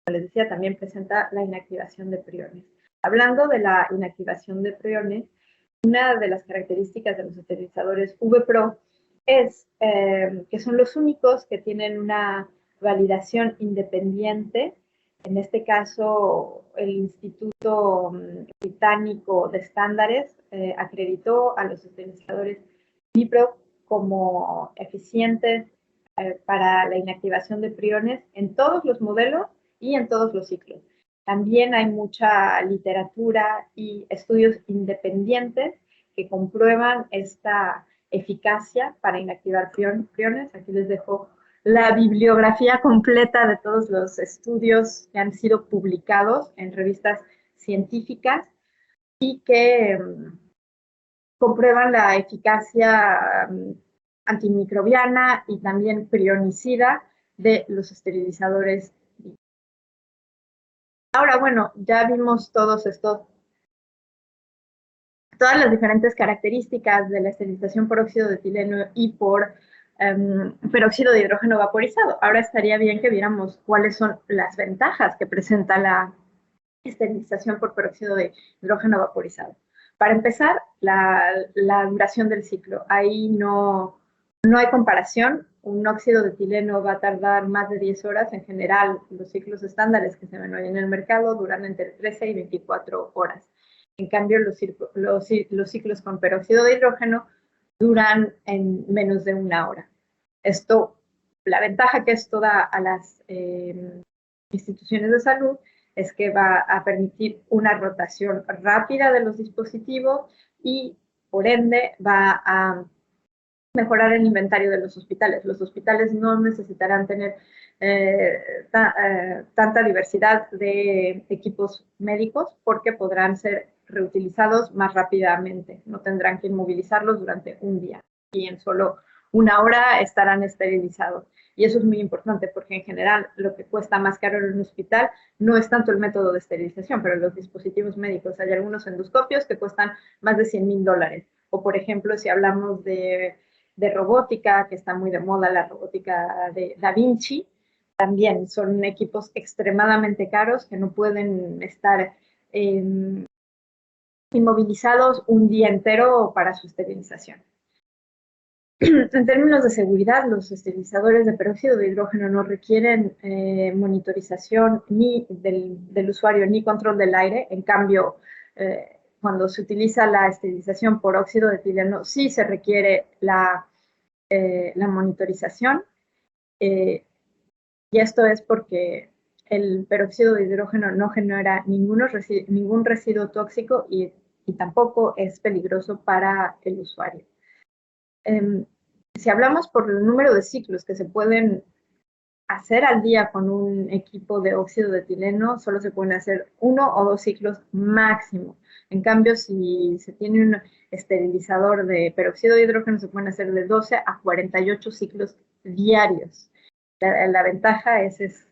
como les decía, también presenta la inactivación de priones. Hablando de la inactivación de priones, una de las características de los esterilizadores VPRO es que son los únicos que tienen una validación independiente. En este caso, el Instituto Británico de Estándares acreditó a los esterilizadores Vibro como eficientes para la inactivación de priones en todos los modelos y en todos los ciclos. También hay mucha literatura y estudios independientes que comprueban esta eficacia para inactivar priones. Aquí les dejo la bibliografía completa de todos los estudios que han sido publicados en revistas científicas y que comprueban la eficacia antimicrobiana y también prionicida de los esterilizadores. Ahora, bueno, ya vimos todas las diferentes características de la esterilización por óxido de etileno y por peróxido de hidrógeno vaporizado. Ahora estaría bien que viéramos cuáles son las ventajas que presenta la esterilización por peróxido de hidrógeno vaporizado. Para empezar, la duración del ciclo. Ahí no hay comparación. Un óxido de etileno va a tardar más de 10 horas. En general, los ciclos estándares que se ven hoy en el mercado duran entre 13 y 24 horas. En cambio, los ciclos con peróxido de hidrógeno duran en menos de una hora. La ventaja que esto da a las instituciones de salud es que va a permitir una rotación rápida de los dispositivos y, por ende, va a mejorar el inventario de los hospitales. Los hospitales no necesitarán tener tanta diversidad de equipos médicos porque podrán ser reutilizados más rápidamente. No tendrán que inmovilizarlos durante un día y en solo una hora estarán esterilizados. Y eso es muy importante porque en general lo que cuesta más caro en un hospital no es tanto el método de esterilización, pero los dispositivos médicos. Hay algunos endoscopios que cuestan más de $100,000. O por ejemplo, si hablamos de robótica, que está muy de moda, la robótica de Da Vinci, también son equipos extremadamente caros que no pueden estar inmovilizados un día entero para su esterilización. En términos de seguridad, los esterilizadores de peróxido de hidrógeno no requieren monitorización ni del usuario ni control del aire. En cambio, cuando se utiliza la esterilización por óxido de etileno, sí se requiere la monitorización. Y esto es porque el peróxido de hidrógeno no genera ningún residuo tóxico y tampoco es peligroso para el usuario. Si hablamos por el número de ciclos que se pueden hacer al día con un equipo de óxido de etileno, solo se pueden hacer 1 o 2 ciclos máximo. En cambio, si se tiene un esterilizador de peróxido de hidrógeno, se pueden hacer de 12 a 48 ciclos diarios. La ventaja es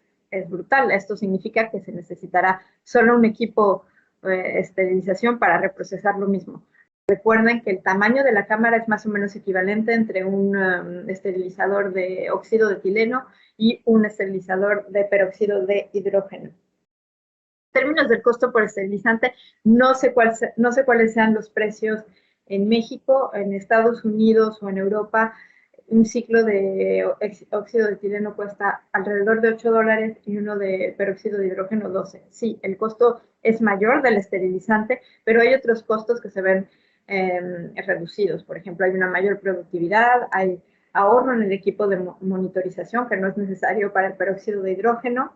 brutal. Esto significa que se necesitará solo un equipo de esterilización para reprocesar lo mismo. Recuerden que el tamaño de la cámara es más o menos equivalente entre un esterilizador de óxido de etileno y un esterilizador de peróxido de hidrógeno. En términos del costo por esterilizante, no sé cuáles sean los precios en México, en Estados Unidos o en Europa. Un ciclo de óxido de etileno cuesta alrededor de $8 y uno de peróxido de hidrógeno 12. Sí, el costo es mayor del esterilizante, pero hay otros costos que se ven reducidos. Por ejemplo, hay una mayor productividad, hay ahorro en el equipo de monitorización que no es necesario para el peróxido de hidrógeno.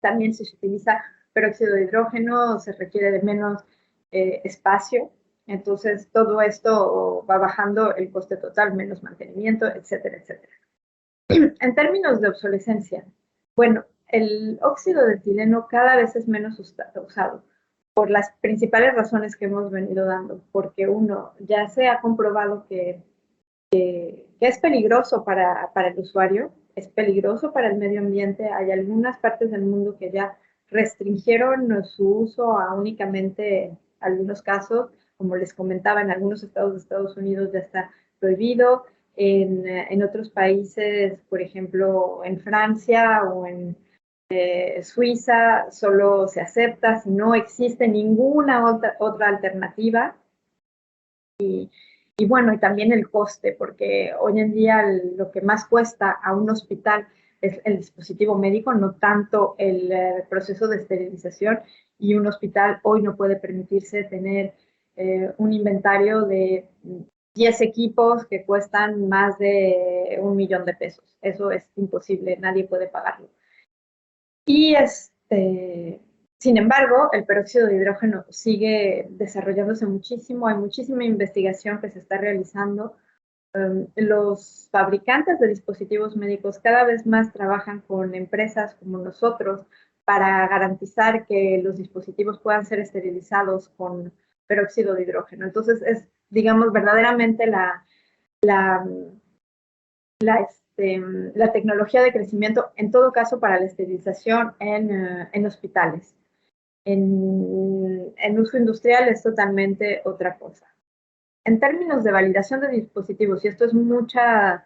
También si se utiliza peróxido de hidrógeno se requiere de menos espacio. Entonces, todo esto va bajando el coste total, menos mantenimiento, etcétera, etcétera. En términos de obsolescencia, bueno, el óxido de etileno cada vez es menos usado por las principales razones que hemos venido dando, porque uno, ya se ha comprobado que es peligroso para el usuario, es peligroso para el medio ambiente. Hay algunas partes del mundo que ya restringieron su uso a únicamente algunos casos. Como les comentaba, en algunos estados de Estados Unidos ya está prohibido. En otros países, por ejemplo, en Francia o en Suiza, solo se acepta si no existe ninguna otra alternativa. Y bueno, y también el coste, porque hoy en día lo que más cuesta a un hospital es el dispositivo médico, no tanto el proceso de esterilización, y un hospital hoy no puede permitirse tener un inventario de 10 equipos que cuestan más de $1.000.000. Eso es imposible, nadie puede pagarlo. Y sin embargo, el peróxido de hidrógeno sigue desarrollándose muchísimo, hay muchísima investigación que se está realizando. Los fabricantes de dispositivos médicos cada vez más trabajan con empresas como nosotros para garantizar que los dispositivos puedan ser esterilizados con peróxido de hidrógeno. Entonces, es, digamos, verdaderamente la tecnología de crecimiento, en todo caso, para la esterilización en hospitales. En uso industrial es totalmente otra cosa. En términos de validación de dispositivos, y esto es muchas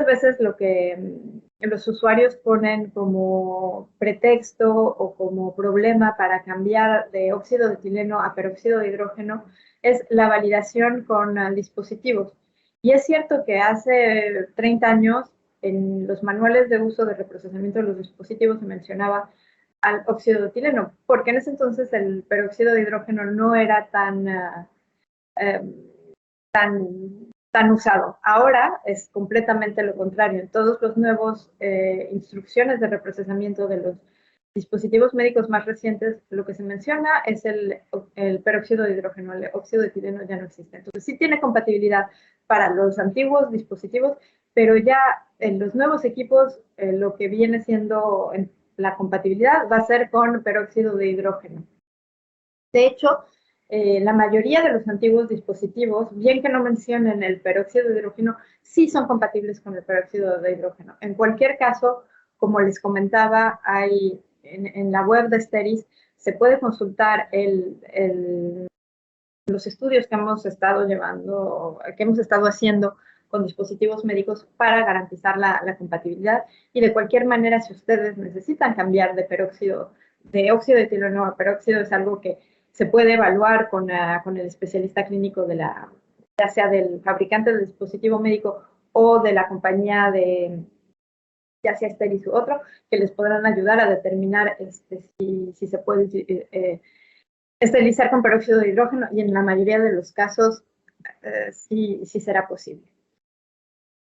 veces lo que los usuarios ponen como pretexto o como problema para cambiar de óxido de etileno a peróxido de hidrógeno, es la validación con dispositivos. Y es cierto que hace 30 años, en los manuales de uso de reprocesamiento de los dispositivos se mencionaba al óxido de etileno, porque en ese entonces el peróxido de hidrógeno no era tan usado. Ahora es completamente lo contrario. En todos los nuevos instrucciones de reprocesamiento de los dispositivos médicos más recientes, lo que se menciona es el peróxido de hidrógeno. El óxido de etileno ya no existe. Entonces sí tiene compatibilidad para los antiguos dispositivos, pero ya en los nuevos equipos lo que viene siendo la compatibilidad va a ser con peróxido de hidrógeno. De hecho, la mayoría de los antiguos dispositivos, bien que no mencionen el peróxido de hidrógeno, sí son compatibles con el peróxido de hidrógeno. En cualquier caso, como les comentaba, hay en la web de Steris se puede consultar los estudios que hemos estado haciendo con dispositivos médicos para garantizar la compatibilidad. Y de cualquier manera, si ustedes necesitan cambiar de óxido de etileno a peróxido, es algo que se puede evaluar con el especialista clínico ya sea del fabricante del dispositivo médico o de la compañía ya sea Steris u otro, que les podrán ayudar a determinar si se puede esterilizar con peróxido de hidrógeno, y en la mayoría de los casos sí será posible.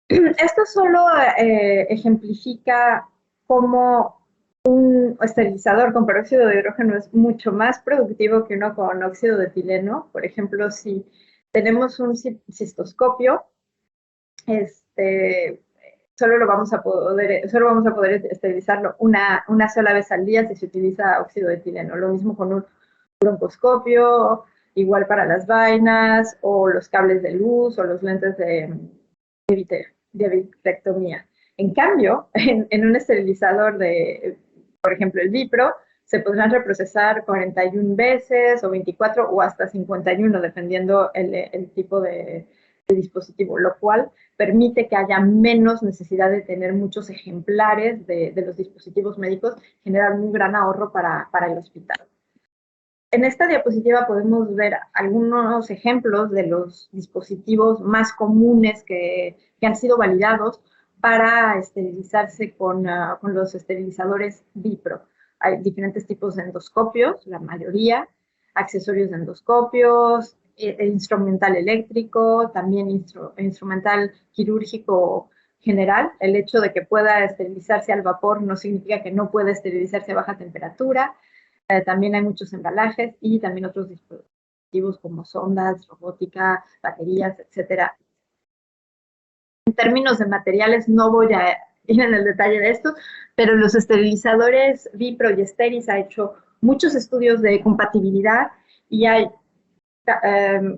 Esto solo ejemplifica cómo un esterilizador con peróxido de hidrógeno es mucho más productivo que uno con óxido de etileno. Por ejemplo, si tenemos un cistoscopio, solo vamos a poder esterilizarlo una sola vez al día si se utiliza óxido de etileno. Lo mismo con un broncoscopio, igual para las vainas o los cables de luz o los lentes de vitrectomía. En cambio, en un esterilizador por ejemplo, el Vipro, se podrán reprocesar 41 veces o 24 o hasta 51, dependiendo el tipo de dispositivo, lo cual permite que haya menos necesidad de tener muchos ejemplares de los dispositivos médicos, generar un gran ahorro para el hospital. En esta diapositiva podemos ver algunos ejemplos de los dispositivos más comunes que han sido validados para esterilizarse con los esterilizadores Vipro. Hay diferentes tipos de endoscopios, la mayoría, accesorios de endoscopios, instrumental eléctrico, también instrumental quirúrgico general. El hecho de que pueda esterilizarse al vapor no significa que no pueda esterilizarse a baja temperatura. También hay muchos embalajes y también otros dispositivos como sondas, robótica, baterías, etcétera. En términos de materiales, no voy a ir en el detalle de esto, pero los esterilizadores Vipro y Steris ha hecho muchos estudios de compatibilidad y hay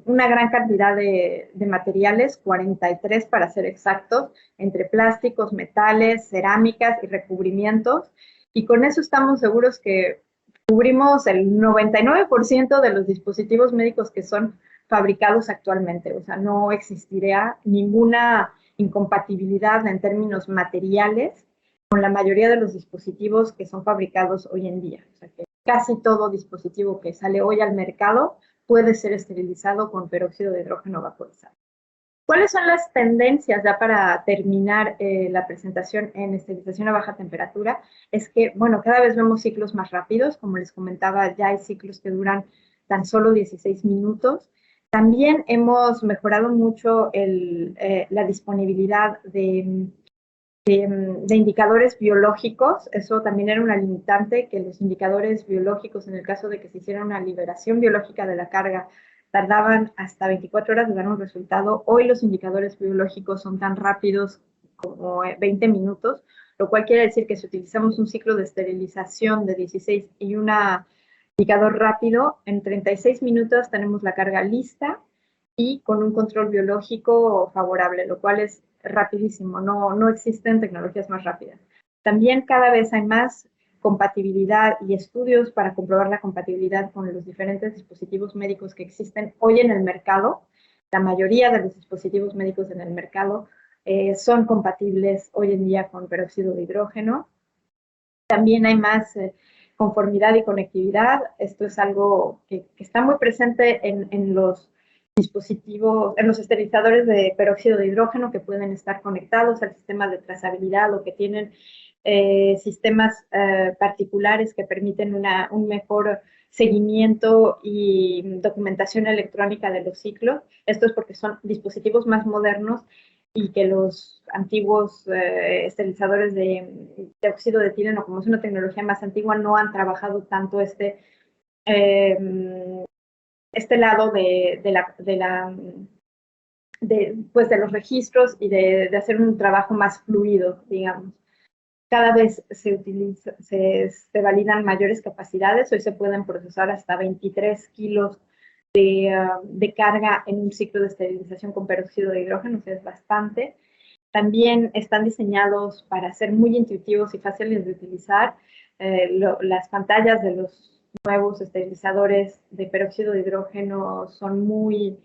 una gran cantidad de materiales, 43 para ser exactos, entre plásticos, metales, cerámicas y recubrimientos, y con eso estamos seguros que cubrimos el 99% de los dispositivos médicos que son fabricados actualmente. O sea, no existiría ninguna incompatibilidad en términos materiales con la mayoría de los dispositivos que son fabricados hoy en día. O sea, que casi todo dispositivo que sale hoy al mercado puede ser esterilizado con peróxido de hidrógeno vaporizado. ¿Cuáles son las tendencias ya para terminar la presentación en esterilización a baja temperatura? Es que, bueno, cada vez vemos ciclos más rápidos. Como les comentaba, ya hay ciclos que duran tan solo 16 minutos. También hemos mejorado mucho la disponibilidad de indicadores biológicos. Eso también era una limitante, que los indicadores biológicos, en el caso de que se hiciera una liberación biológica de la carga, tardaban hasta 24 horas de dar un resultado. Hoy los indicadores biológicos son tan rápidos como 20 minutos, lo cual quiere decir que si utilizamos un ciclo de esterilización de 16 y un indicador rápido, en 36 minutos tenemos la carga lista y con un control biológico favorable, lo cual es rapidísimo. No existen tecnologías más rápidas. También cada vez hay más compatibilidad y estudios para comprobar la compatibilidad con los diferentes dispositivos médicos que existen hoy en el mercado. La mayoría de los dispositivos médicos en el mercado son compatibles hoy en día con peróxido de hidrógeno. También hay más conformidad y conectividad. Esto es algo que está muy presente en los dispositivos, en los esterilizadores de peróxido de hidrógeno, que pueden estar conectados al sistema de trazabilidad o que tienen sistemas particulares que permiten un mejor seguimiento y documentación electrónica de los ciclos. Esto es porque son dispositivos más modernos y que los antiguos esterilizadores de óxido de etileno, como es una tecnología más antigua, no han trabajado tanto este lado de los registros y de hacer un trabajo más fluido, digamos. Cada vez se validan mayores capacidades. Hoy se pueden procesar hasta 23 kilos de carga en un ciclo de esterilización con peróxido de hidrógeno, o sea, es bastante. También están diseñados para ser muy intuitivos y fáciles de utilizar. Las pantallas de los nuevos esterilizadores de peróxido de hidrógeno son muy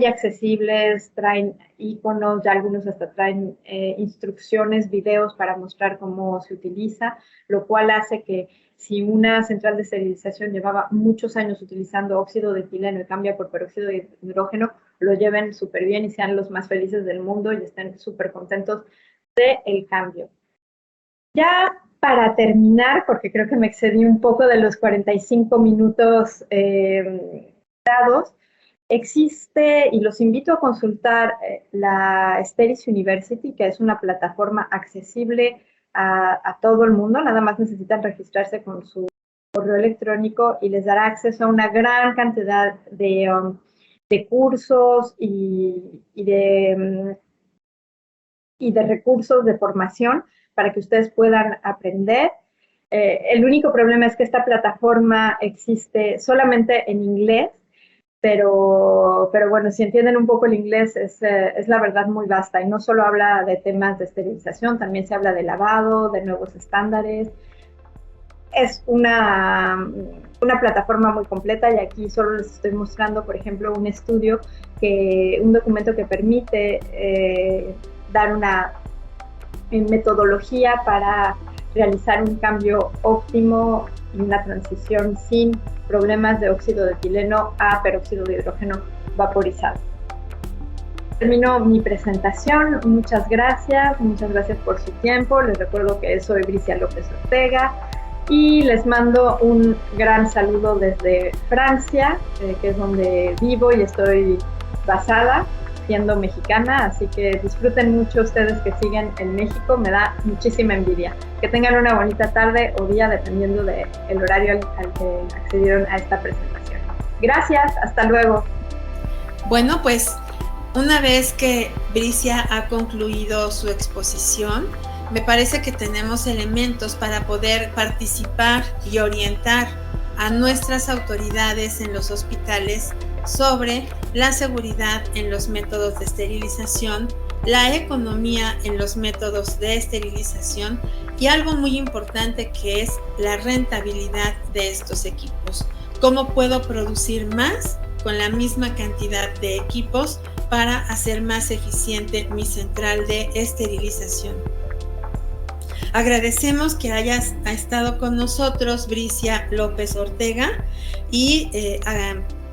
accesibles, traen iconos, ya algunos hasta traen instrucciones, videos para mostrar cómo se utiliza, lo cual hace que si una central de esterilización llevaba muchos años utilizando óxido de etileno y cambia por peróxido de hidrógeno, lo lleven súper bien y sean los más felices del mundo y estén súper contentos del cambio. Ya para terminar, porque creo que me excedí un poco de los 45 minutos dados, existe, y los invito a consultar, la Steris University, que es una plataforma accesible a todo el mundo. Nada más necesitan registrarse con su correo electrónico y les dará acceso a una gran cantidad de cursos y de recursos de formación para que ustedes puedan aprender. El único problema es que esta plataforma existe solamente en inglés, pero bueno, si entienden un poco el inglés, es la verdad muy vasta, y no solo habla de temas de esterilización, también se habla de lavado, de nuevos estándares. es una plataforma muy completa y aquí solo les estoy mostrando, por ejemplo, un documento que permite dar una metodología para realizar un cambio óptimo y una transición sin problemas de óxido de etileno a peróxido de hidrógeno vaporizado. Termino mi presentación. Muchas gracias por su tiempo. Les recuerdo que soy Bricia López Ortega y les mando un gran saludo desde Francia, que es donde vivo y estoy basada, siendo mexicana, así que disfruten mucho ustedes que siguen en México, me da muchísima envidia. Que tengan una bonita tarde o día, dependiendo del horario al que accedieron a esta presentación. Gracias, hasta luego. Bueno, pues una vez que Bricia ha concluido su exposición, me parece que tenemos elementos para poder participar y orientar a nuestras autoridades en los hospitales sobre la seguridad en los métodos de esterilización, la economía en los métodos de esterilización y algo muy importante que es la rentabilidad de estos equipos. ¿Cómo puedo producir más con la misma cantidad de equipos para hacer más eficiente mi central de esterilización? Agradecemos que hayas estado con nosotros, Bricia López Ortega, y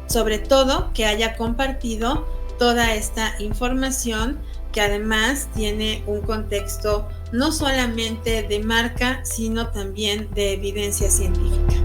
sobre todo que haya compartido toda esta información que además tiene un contexto no solamente de marca, sino también de evidencia científica.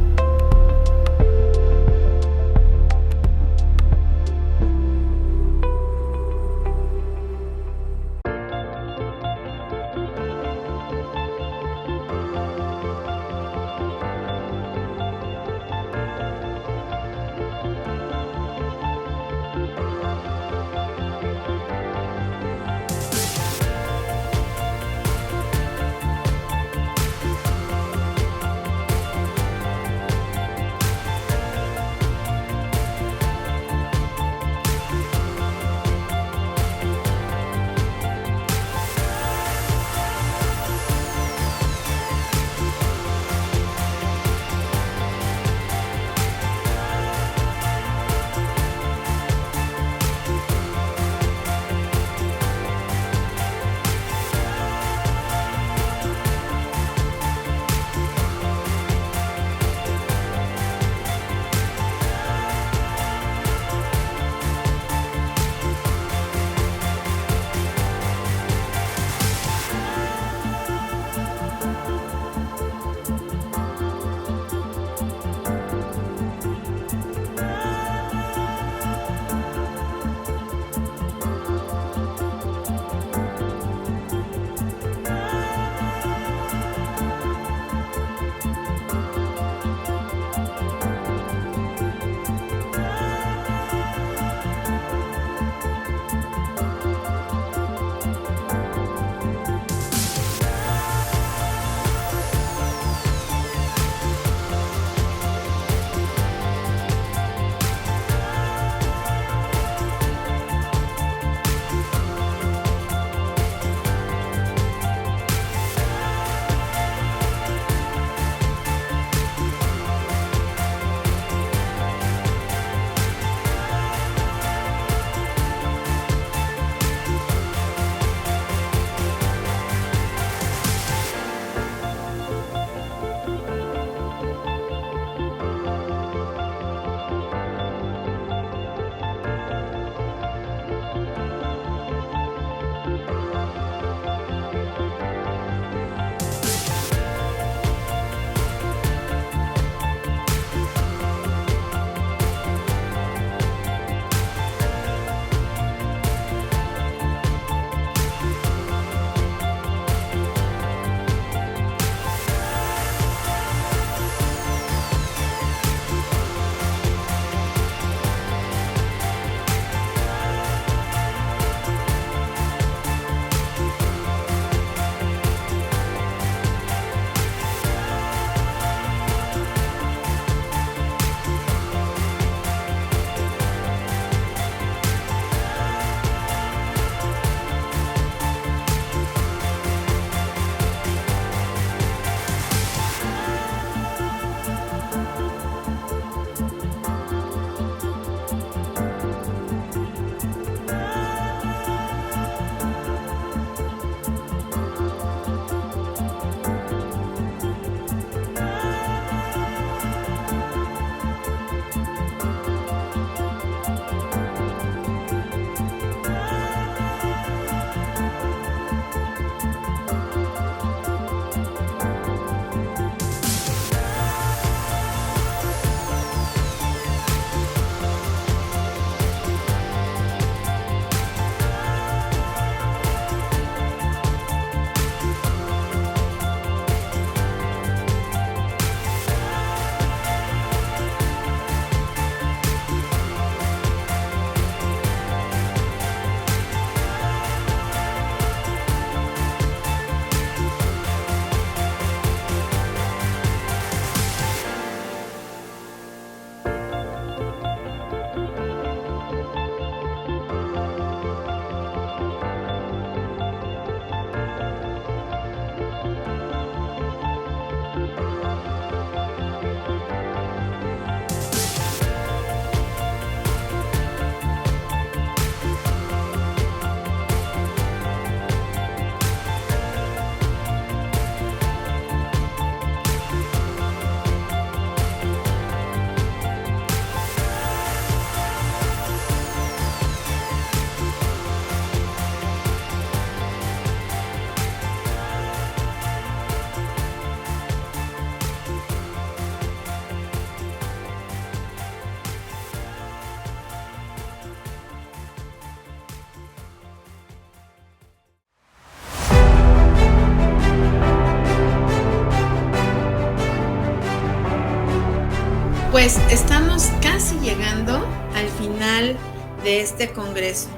Pues estamos casi llegando al final de este congreso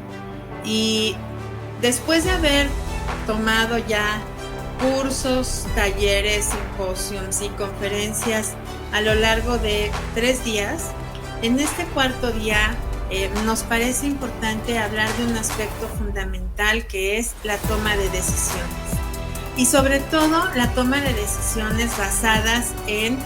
y después de haber tomado ya cursos, talleres, simposios y conferencias a lo largo de 3 días, en este cuarto día nos parece importante hablar de un aspecto fundamental que es la toma de decisiones. Y sobre todo la toma de decisiones basadas en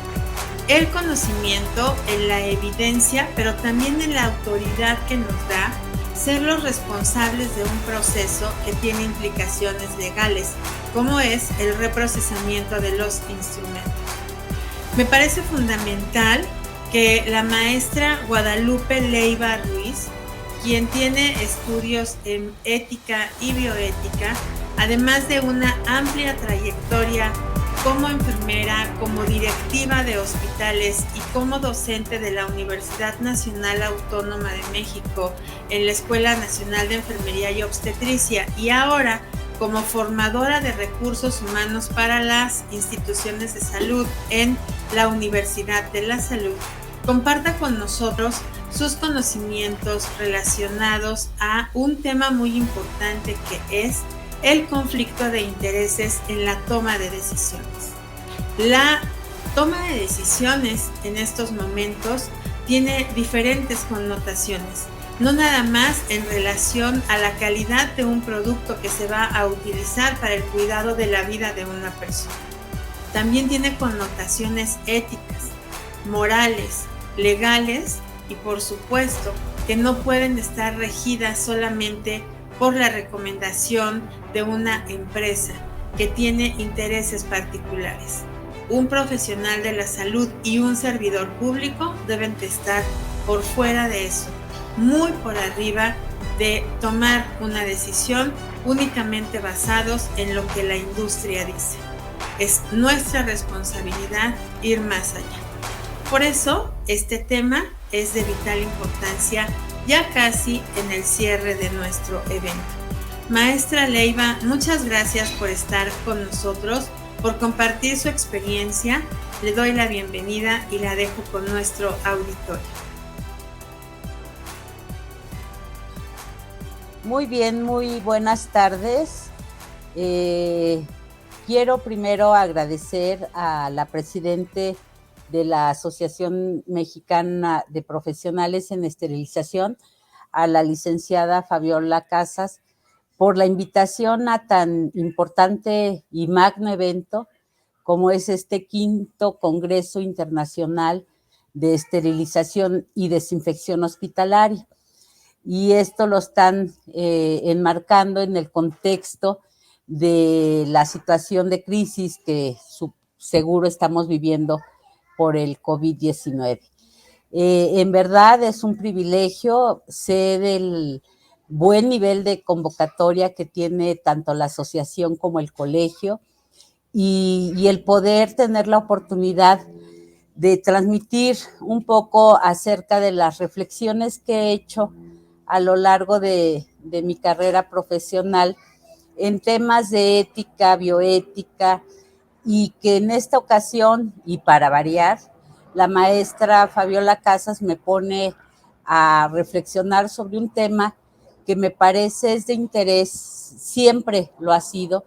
el conocimiento, en la evidencia, pero también en la autoridad que nos da ser los responsables de un proceso que tiene implicaciones legales, como es el reprocesamiento de los instrumentos. Me parece fundamental que la maestra Guadalupe Leiva Ruiz, quien tiene estudios en ética y bioética, además de una amplia trayectoria como enfermera, como directiva de hospitales y como docente de la Universidad Nacional Autónoma de México en la Escuela Nacional de Enfermería y Obstetricia, y ahora como formadora de recursos humanos para las instituciones de salud en la Universidad de la Salud, comparta con nosotros sus conocimientos relacionados a un tema muy importante que es el conflicto de intereses en la toma de decisiones. La toma de decisiones en estos momentos tiene diferentes connotaciones, no nada más en relación a la calidad de un producto que se va a utilizar para el cuidado de la vida de una persona. También tiene connotaciones éticas, morales, legales y por supuesto que no pueden estar regidas solamente por la recomendación de una empresa que tiene intereses particulares. Un profesional de la salud y un servidor público deben de estar por fuera de eso, muy por arriba de tomar una decisión únicamente basados en lo que la industria dice. Es nuestra responsabilidad ir más allá. Por eso, este tema es de vital importancia ya casi en el cierre de nuestro evento. Maestra Leiva, muchas gracias por estar con nosotros, por compartir su experiencia. Le doy la bienvenida y la dejo con nuestro auditorio. Muy bien, muy buenas tardes. Quiero primero agradecer a la presidente de la Asociación Mexicana de Profesionales en Esterilización, a la licenciada Fabiola Casas, por la invitación a tan importante y magno evento como es este 5º Congreso Internacional de Esterilización y Desinfección Hospitalaria. Y esto lo están enmarcando en el contexto de la situación de crisis que seguro estamos viviendo por el COVID-19. En verdad es un privilegio, sé del buen nivel de convocatoria que tiene tanto la asociación como el colegio y el poder tener la oportunidad de transmitir un poco acerca de las reflexiones que he hecho a lo largo de mi carrera profesional en temas de ética, bioética, y que en esta ocasión, y para variar, la maestra Fabiola Casas me pone a reflexionar sobre un tema que me parece es de interés, siempre lo ha sido,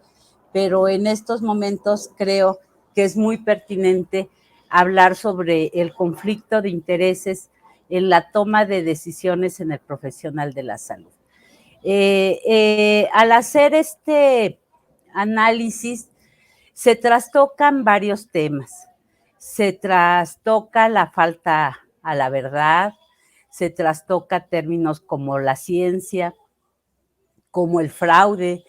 pero en estos momentos creo que es muy pertinente hablar sobre el conflicto de intereses en la toma de decisiones en el profesional de la salud. Al hacer este análisis, se trastocan varios temas. Se trastoca la falta a la verdad, se trastoca términos como la ciencia, como el fraude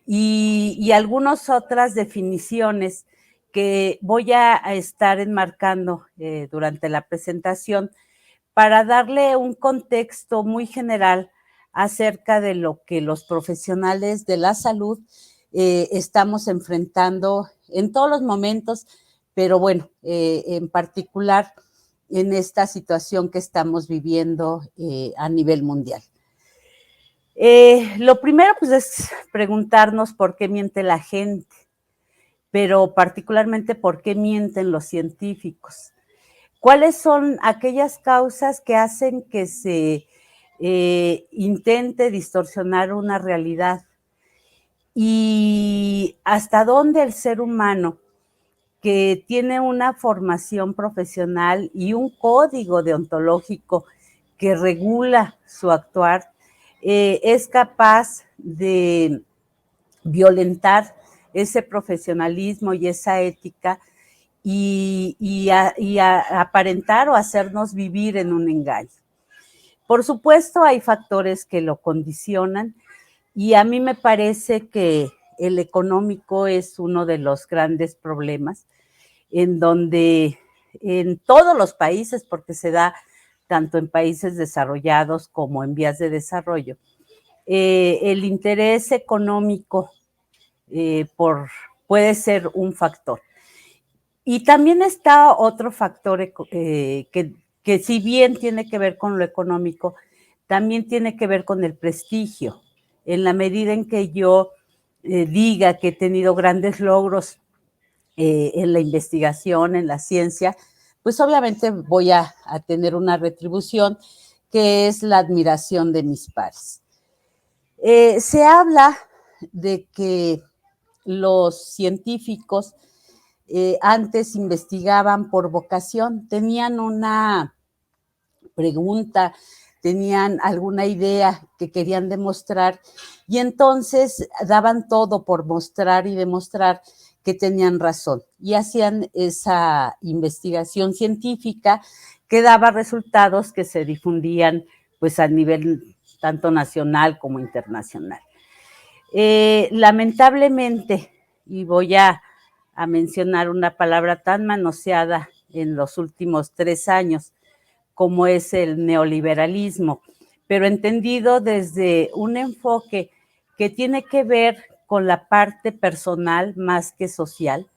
y algunas otras definiciones que voy a estar enmarcando durante la presentación para darle un contexto muy general acerca de lo que los profesionales de la salud estamos enfrentando en todos los momentos, pero bueno, en particular en esta situación que estamos viviendo a nivel mundial. Lo primero pues es preguntarnos por qué miente la gente, pero particularmente por qué mienten los científicos. ¿Cuáles son aquellas causas que hacen que se intente distorsionar una realidad? Y hasta dónde el ser humano, que tiene una formación profesional y un código deontológico que regula su actuar, es capaz de violentar ese profesionalismo y esa ética y aparentar o hacernos vivir en un engaño. Por supuesto, hay factores que lo condicionan y a mí me parece que el económico es uno de los grandes problemas, en donde en todos los países, porque se da tanto en países desarrollados como en vías de desarrollo, el interés económico puede ser un factor. Y también está otro factor que si bien tiene que ver con lo económico, también tiene que ver con el prestigio. En la medida en que yo diga que he tenido grandes logros en la investigación, en la ciencia, pues obviamente voy a tener una retribución que es la admiración de mis pares. Se habla de que los científicos antes investigaban por vocación, tenían una pregunta, tenían alguna idea que querían demostrar y entonces daban todo por mostrar y demostrar que tenían razón y hacían esa investigación científica que daba resultados que se difundían pues a nivel tanto nacional como internacional. Lamentablemente, y voy a mencionar una palabra tan manoseada en los últimos 3 años, como es el neoliberalismo, pero entendido desde un enfoque que tiene que ver con la parte personal más que social,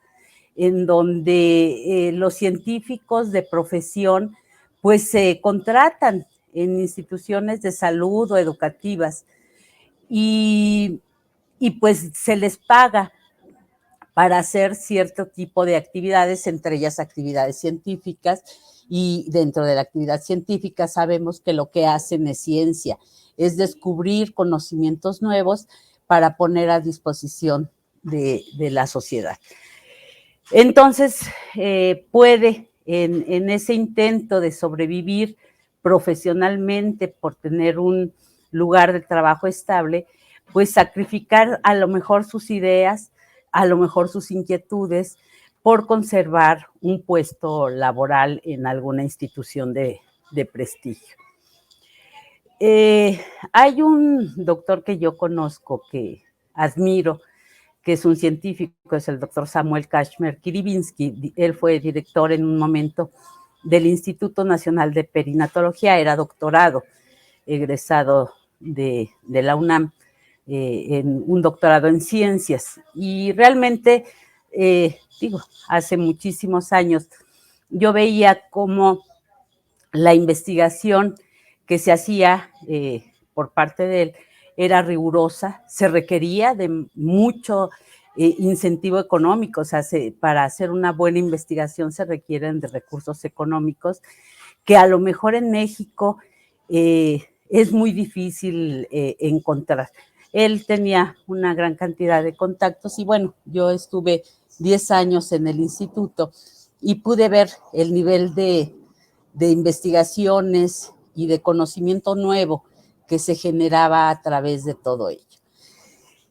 en donde los científicos de profesión pues se contratan en instituciones de salud o educativas y pues se les paga para hacer cierto tipo de actividades, entre ellas actividades científicas, y dentro de la actividad científica sabemos que lo que hacen es ciencia, es descubrir conocimientos nuevos para poner a disposición de la sociedad. Entonces, puede en ese intento de sobrevivir profesionalmente por tener un lugar de trabajo estable, pues sacrificar a lo mejor sus ideas, a lo mejor sus inquietudes, por conservar un puesto laboral en alguna institución de prestigio. Hay un doctor que yo conozco, que admiro, que es un científico, es el doctor Samuel Kashmer-Kiribinsky. Él fue director en un momento del Instituto Nacional de Perinatología, era doctorado, egresado de la UNAM, en un doctorado en ciencias. Y realmente, hace muchísimos años, yo veía cómo la investigación que se hacía por parte de él era rigurosa, se requería de mucho incentivo económico, o sea, para hacer una buena investigación se requieren de recursos económicos que a lo mejor en México es muy difícil encontrar. Él tenía una gran cantidad de contactos y bueno, yo estuve 10 años en el instituto y pude ver el nivel de investigaciones y de conocimiento nuevo que se generaba a través de todo ello.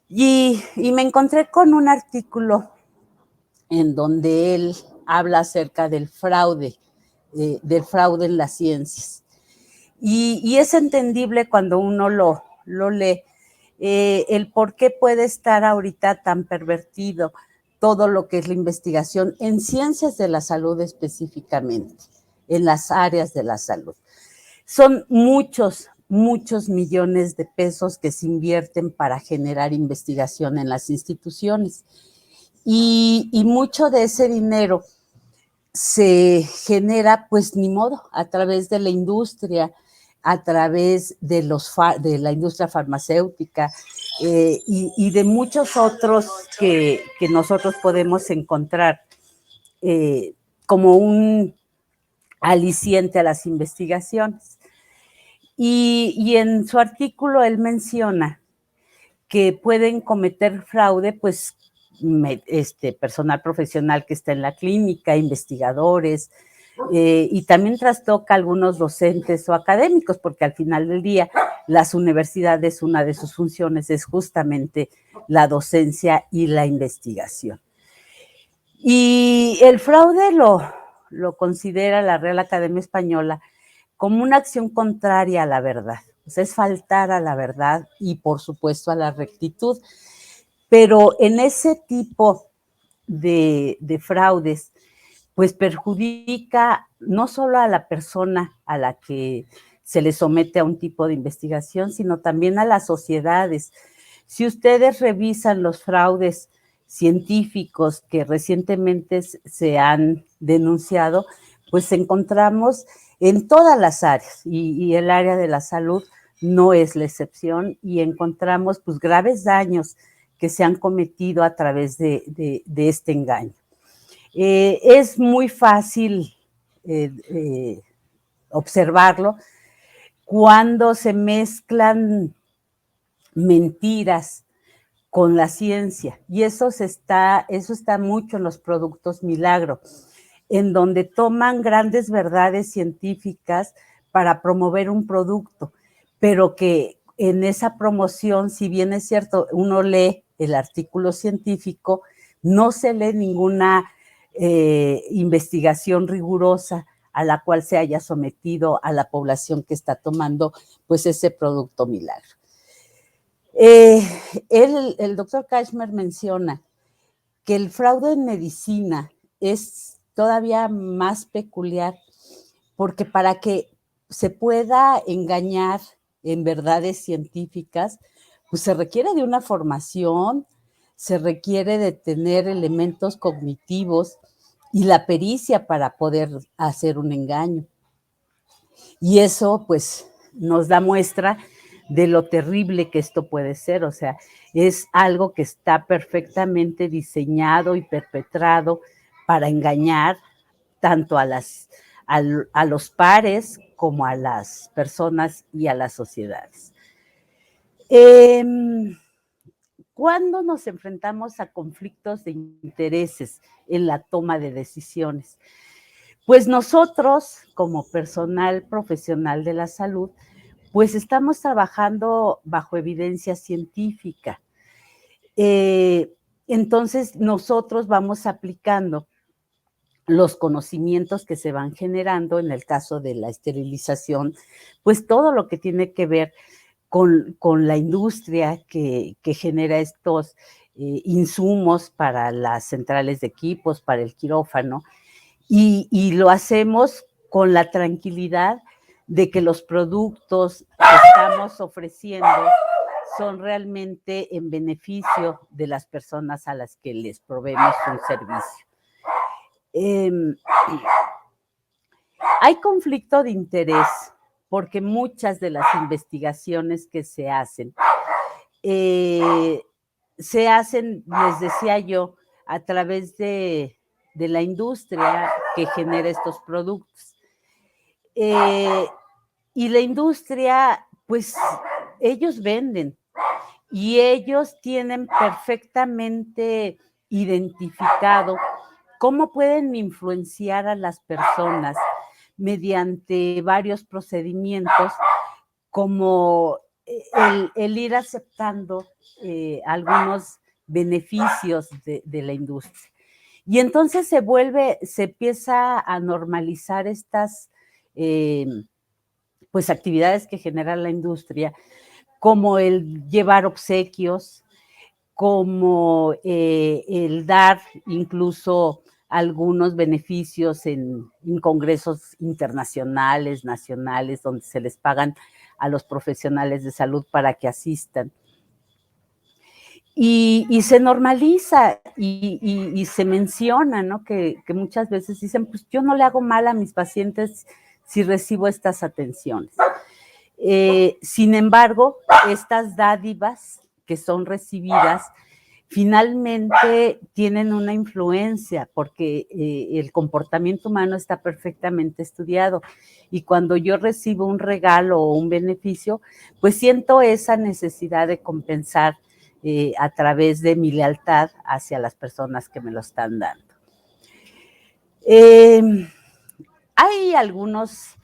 Y me encontré con un artículo en donde él habla acerca del fraude en las ciencias. Y es entendible cuando uno lo lee, el por qué puede estar ahorita tan pervertido todo lo que es la investigación en ciencias de la salud específicamente, en las áreas de la salud. Son muchos millones de pesos que se invierten para generar investigación en las instituciones. Y mucho de ese dinero se genera, pues ni modo, a través de la industria, a través de la industria farmacéutica y de muchos otros que nosotros podemos encontrar como un aliciente a las investigaciones. Y en su artículo él menciona que pueden cometer fraude, pues, personal profesional que está en la clínica, investigadores, y también trastoca a algunos docentes o académicos, porque al final del día las universidades, una de sus funciones es justamente la docencia y la investigación. Y el fraude lo considera la Real Academia Española como una acción contraria a la verdad. O sea, es faltar a la verdad y, por supuesto, a la rectitud. Pero en ese tipo de fraudes, pues perjudica no solo a la persona a la que se le somete a un tipo de investigación, sino también a las sociedades. Si ustedes revisan los fraudes científicos que recientemente se han denunciado, pues encontramos en todas las áreas, y el área de la salud no es la excepción, y encontramos pues graves daños que se han cometido a través de este engaño. Es muy fácil observarlo cuando se mezclan mentiras con la ciencia, y eso está mucho en los productos milagro, en donde toman grandes verdades científicas para promover un producto, pero que en esa promoción, si bien es cierto, uno lee el artículo científico, no se lee ninguna investigación rigurosa a la cual se haya sometido a la población que está tomando pues ese producto milagro. El doctor Kashmer menciona que el fraude en medicina es todavía más peculiar, porque para que se pueda engañar en verdades científicas, pues se requiere de una formación, se requiere de tener elementos cognitivos y la pericia para poder hacer un engaño. Y eso, pues, nos da muestra de lo terrible que esto puede ser. O sea, es algo que está perfectamente diseñado y perpetrado para engañar tanto a los pares como a las personas y a las sociedades. ¿Cuándo nos enfrentamos a conflictos de intereses en la toma de decisiones? Pues nosotros, como personal profesional de la salud, pues estamos trabajando bajo evidencia científica. Entonces, nosotros vamos aplicando los conocimientos que se van generando en el caso de la esterilización, pues todo lo que tiene que ver con la industria que genera estos insumos para las centrales de equipos, para el quirófano, y lo hacemos con la tranquilidad de que los productos que estamos ofreciendo son realmente en beneficio de las personas a las que les proveemos un servicio. Hay conflicto de interés porque muchas de las investigaciones que se hacen, les decía yo, a través de la industria que genera estos productos. Y la industria, pues, ellos venden y ellos tienen perfectamente identificado cómo pueden influenciar a las personas mediante varios procedimientos, como el ir aceptando algunos beneficios de la industria. Y entonces se empieza a normalizar estas pues actividades que genera la industria, como el llevar obsequios, como el dar incluso algunos beneficios en congresos internacionales, nacionales, donde se les pagan a los profesionales de salud para que asistan. Y se normaliza y se menciona, ¿no? Que muchas veces dicen, pues yo no le hago mal a mis pacientes si recibo estas atenciones. Sin embargo, estas dádivas que son recibidas, finalmente tienen una influencia porque el comportamiento humano está perfectamente estudiado y cuando yo recibo un regalo o un beneficio, pues siento esa necesidad de compensar a través de mi lealtad hacia las personas que me lo están dando. Hay algunos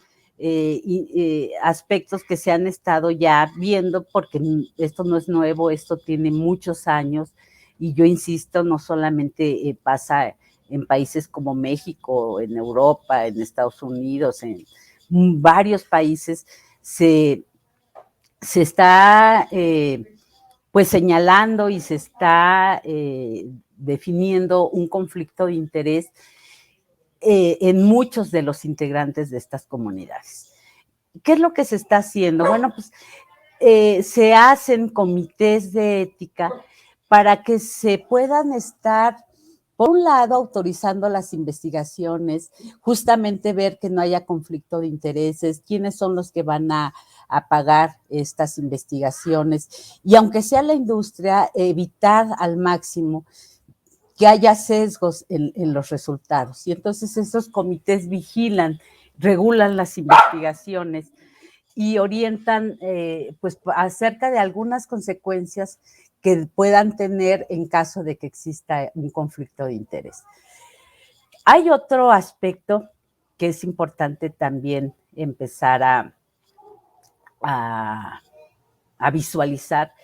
aspectos que se han estado ya viendo, porque esto no es nuevo, esto tiene muchos años, y yo insisto, no solamente pasa en países como México, en Europa, en Estados Unidos, en varios países, se está pues señalando y se está definiendo un conflicto de interés en muchos de los integrantes de estas comunidades. ¿Qué es lo que se está haciendo? Bueno, pues se hacen comités de ética para que se puedan estar, por un lado, autorizando las investigaciones, justamente ver que no haya conflicto de intereses, quiénes son los que van a pagar estas investigaciones, y aunque sea la industria, evitar al máximo que haya sesgos en los resultados. Y entonces esos comités vigilan, regulan las investigaciones y orientan pues acerca de algunas consecuencias que puedan tener en caso de que exista un conflicto de interés. Hay otro aspecto que es importante también empezar a visualizar,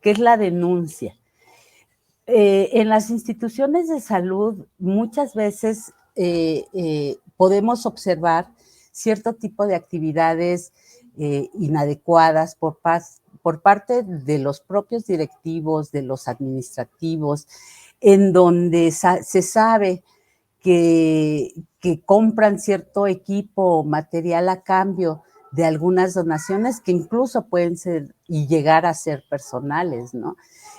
que es la denuncia. En las instituciones de salud muchas veces podemos observar cierto tipo de actividades inadecuadas por parte de los propios directivos, de los administrativos, en donde se sabe que compran cierto equipo o material a cambio de algunas donaciones que incluso pueden ser y llegar a ser personales, ¿no?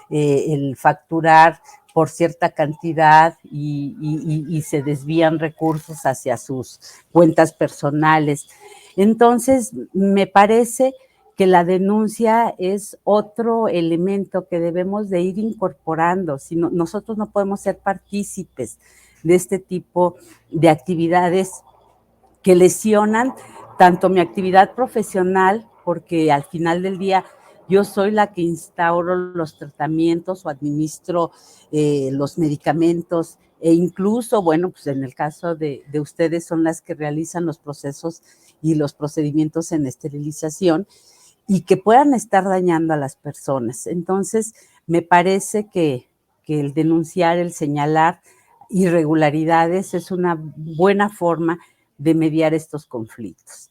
El facturar por cierta cantidad y se desvían recursos hacia sus cuentas personales. Entonces, me parece que la denuncia es otro elemento que debemos de ir incorporando. Si no, nosotros no podemos ser partícipes de este tipo de actividades que lesionan tanto mi actividad profesional, porque al final del día yo soy la que instauro los tratamientos o administro los medicamentos e incluso, bueno, pues en el caso de ustedes son las que realizan los procesos y los procedimientos en esterilización y que puedan estar dañando a las personas. Entonces, me parece que el denunciar, el señalar irregularidades es una buena forma de mediar estos conflictos.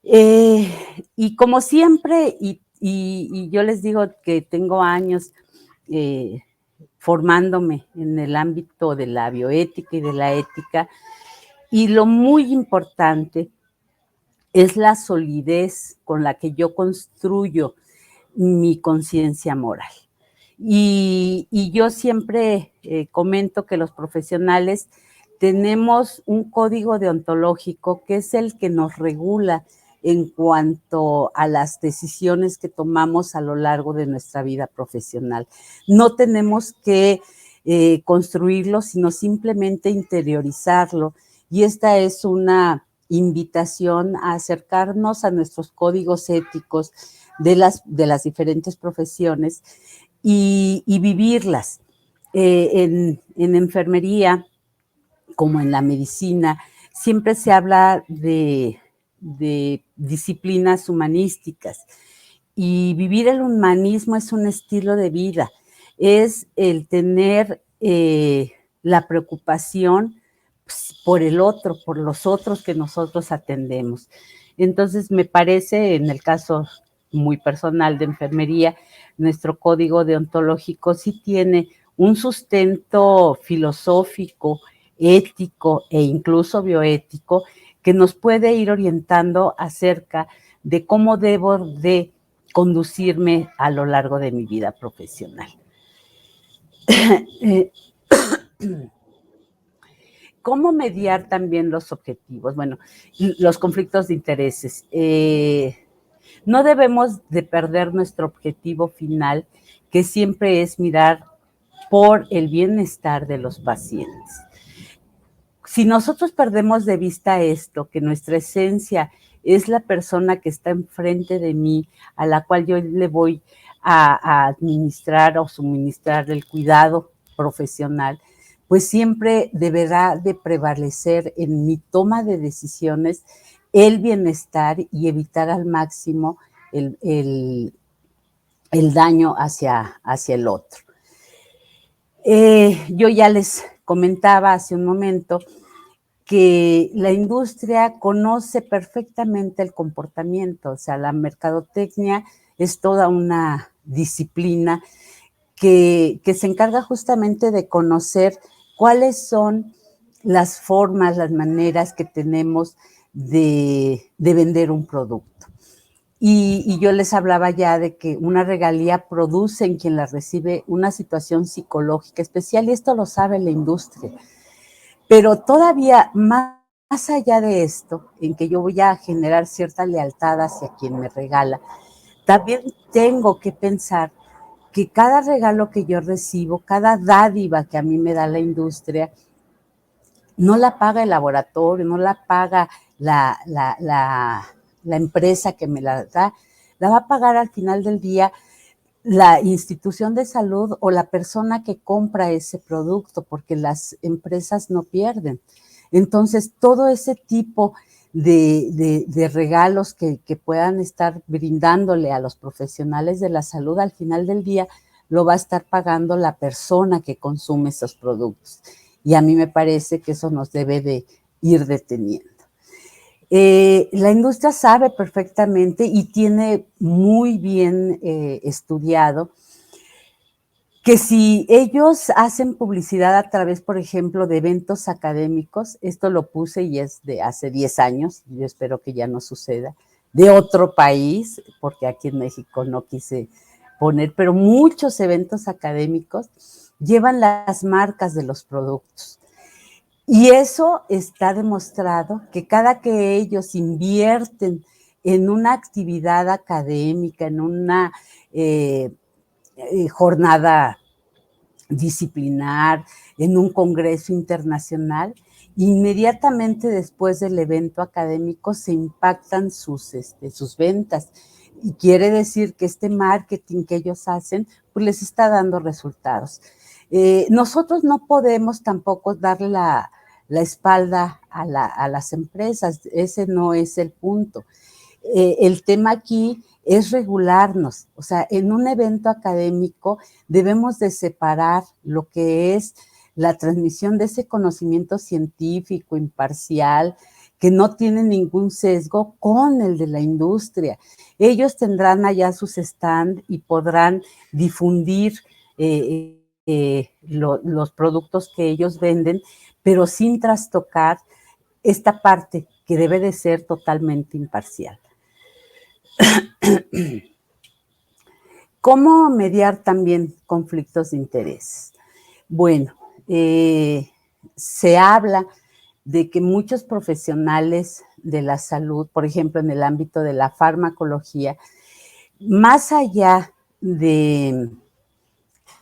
Y como siempre, y yo les digo que tengo años formándome en el ámbito de la bioética y de la ética, y lo muy importante es la solidez con la que yo construyo mi conciencia moral. Y yo siempre comento que los profesionales tenemos un código deontológico que es el que nos regula en cuanto a las decisiones que tomamos a lo largo de nuestra vida profesional. No tenemos que construirlo, sino simplemente interiorizarlo. Y esta es una invitación a acercarnos a nuestros códigos éticos de las diferentes profesiones y vivirlas. En enfermería, como en la medicina, siempre se habla de disciplinas humanísticas y vivir el humanismo es un estilo de vida, es el tener la preocupación por el otro, por los otros que nosotros atendemos. Entonces, me parece, en el caso muy personal de enfermería, nuestro código deontológico sí tiene un sustento filosófico, ético e incluso bioético que nos puede ir orientando acerca de cómo debo de conducirme a lo largo de mi vida profesional. ¿Cómo mediar también los objetivos? Bueno, los conflictos de intereses. No debemos de perder nuestro objetivo final, que siempre es mirar por el bienestar de los pacientes. Si nosotros perdemos de vista esto, que nuestra esencia es la persona que está enfrente de mí, a la cual yo le voy a administrar o suministrar el cuidado profesional, pues siempre deberá de prevalecer en mi toma de decisiones el bienestar y evitar al máximo el daño hacia el otro. Yo ya les comentaba hace un momento que la industria conoce perfectamente el comportamiento, o sea, la mercadotecnia es toda una disciplina que se encarga justamente de conocer cuáles son las formas, las maneras que tenemos de vender un producto. Y yo les hablaba ya de que una regalía produce en quien la recibe una situación psicológica especial, y esto lo sabe la industria. Pero todavía más allá de esto, en que yo voy a generar cierta lealtad hacia quien me regala, también tengo que pensar que cada regalo que yo recibo, cada dádiva que a mí me da la industria, no la paga el laboratorio, no la paga la empresa que me la da, la va a pagar al final del día la institución de salud o la persona que compra ese producto, porque las empresas no pierden. Entonces, todo ese tipo de regalos que puedan estar brindándole a los profesionales de la salud, al final del día lo va a estar pagando la persona que consume esos productos. Y a mí me parece que eso nos debe de ir deteniendo. La industria sabe perfectamente y tiene muy bien estudiado que si ellos hacen publicidad a través, por ejemplo, de eventos académicos, esto lo puse y es de hace 10 años, yo espero que ya no suceda, de otro país, porque aquí en México no quise poner, pero muchos eventos académicos llevan las marcas de los productos. Y eso está demostrado que cada que ellos invierten en una actividad académica, en una jornada disciplinar, en un congreso internacional, inmediatamente después del evento académico se impactan sus ventas. Y quiere decir que este marketing que ellos hacen, pues les está dando resultados. Nosotros no podemos tampoco darle la espalda a las empresas, ese no es el punto. El tema aquí es regularnos, o sea, en un evento académico debemos de separar lo que es la transmisión de ese conocimiento científico, imparcial, que no tiene ningún sesgo con el de la industria. Ellos tendrán allá sus stands y podrán difundir los productos que ellos venden, pero sin trastocar esta parte que debe de ser totalmente imparcial. ¿Cómo mediar también conflictos de interés? Bueno, se habla de que muchos profesionales de la salud, por ejemplo, en el ámbito de la farmacología, más allá de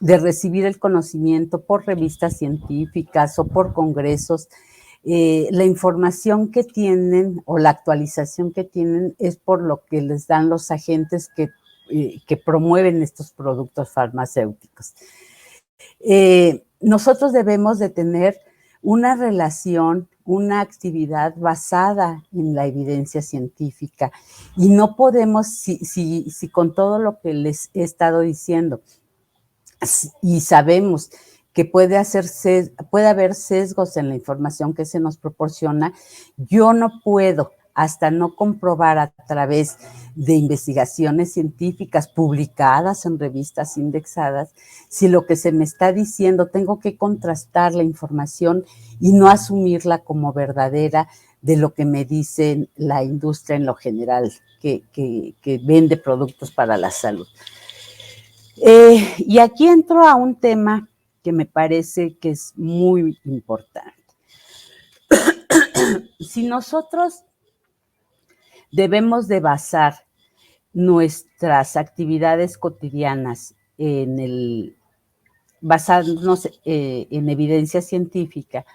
recibir el conocimiento por revistas científicas o por congresos, la información que tienen o la actualización que tienen es por lo que les dan los agentes que promueven estos productos farmacéuticos. Nosotros debemos de tener una relación, una actividad basada en la evidencia científica y no podemos, si con todo lo que les he estado diciendo y sabemos que puede haber sesgos en la información que se nos proporciona, yo no puedo, hasta no comprobar a través de investigaciones científicas publicadas en revistas indexadas, si lo que se me está diciendo, tengo que contrastar la información y no asumirla como verdadera de lo que me dice la industria en lo general, que vende productos para la salud. Y aquí entro a un tema que me parece que es muy importante. Si nosotros debemos de basar nuestras actividades cotidianas en el basándonos en evidencia científica,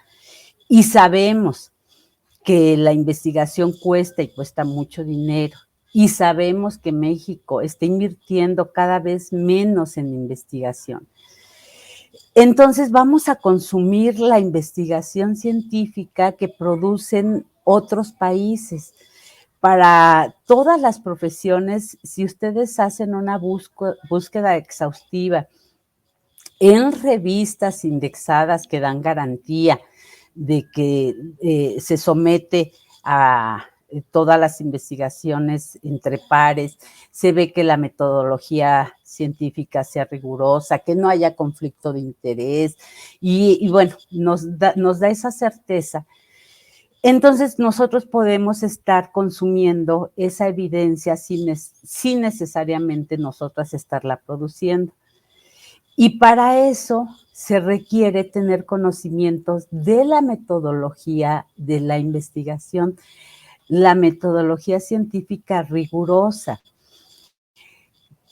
y sabemos que la investigación cuesta y cuesta mucho dinero, y sabemos que México está invirtiendo cada vez menos en investigación. Entonces vamos a consumir la investigación científica que producen otros países. Para todas las profesiones, si ustedes hacen una búsqueda exhaustiva en revistas indexadas que dan garantía de que se somete a todas las investigaciones entre pares, se ve que la metodología científica sea rigurosa, que no haya conflicto de interés, y bueno, nos da esa certeza. Entonces nosotros podemos estar consumiendo esa evidencia sin necesariamente nosotras estarla produciendo. Y para eso se requiere tener conocimientos de la metodología de la investigación, la metodología científica rigurosa.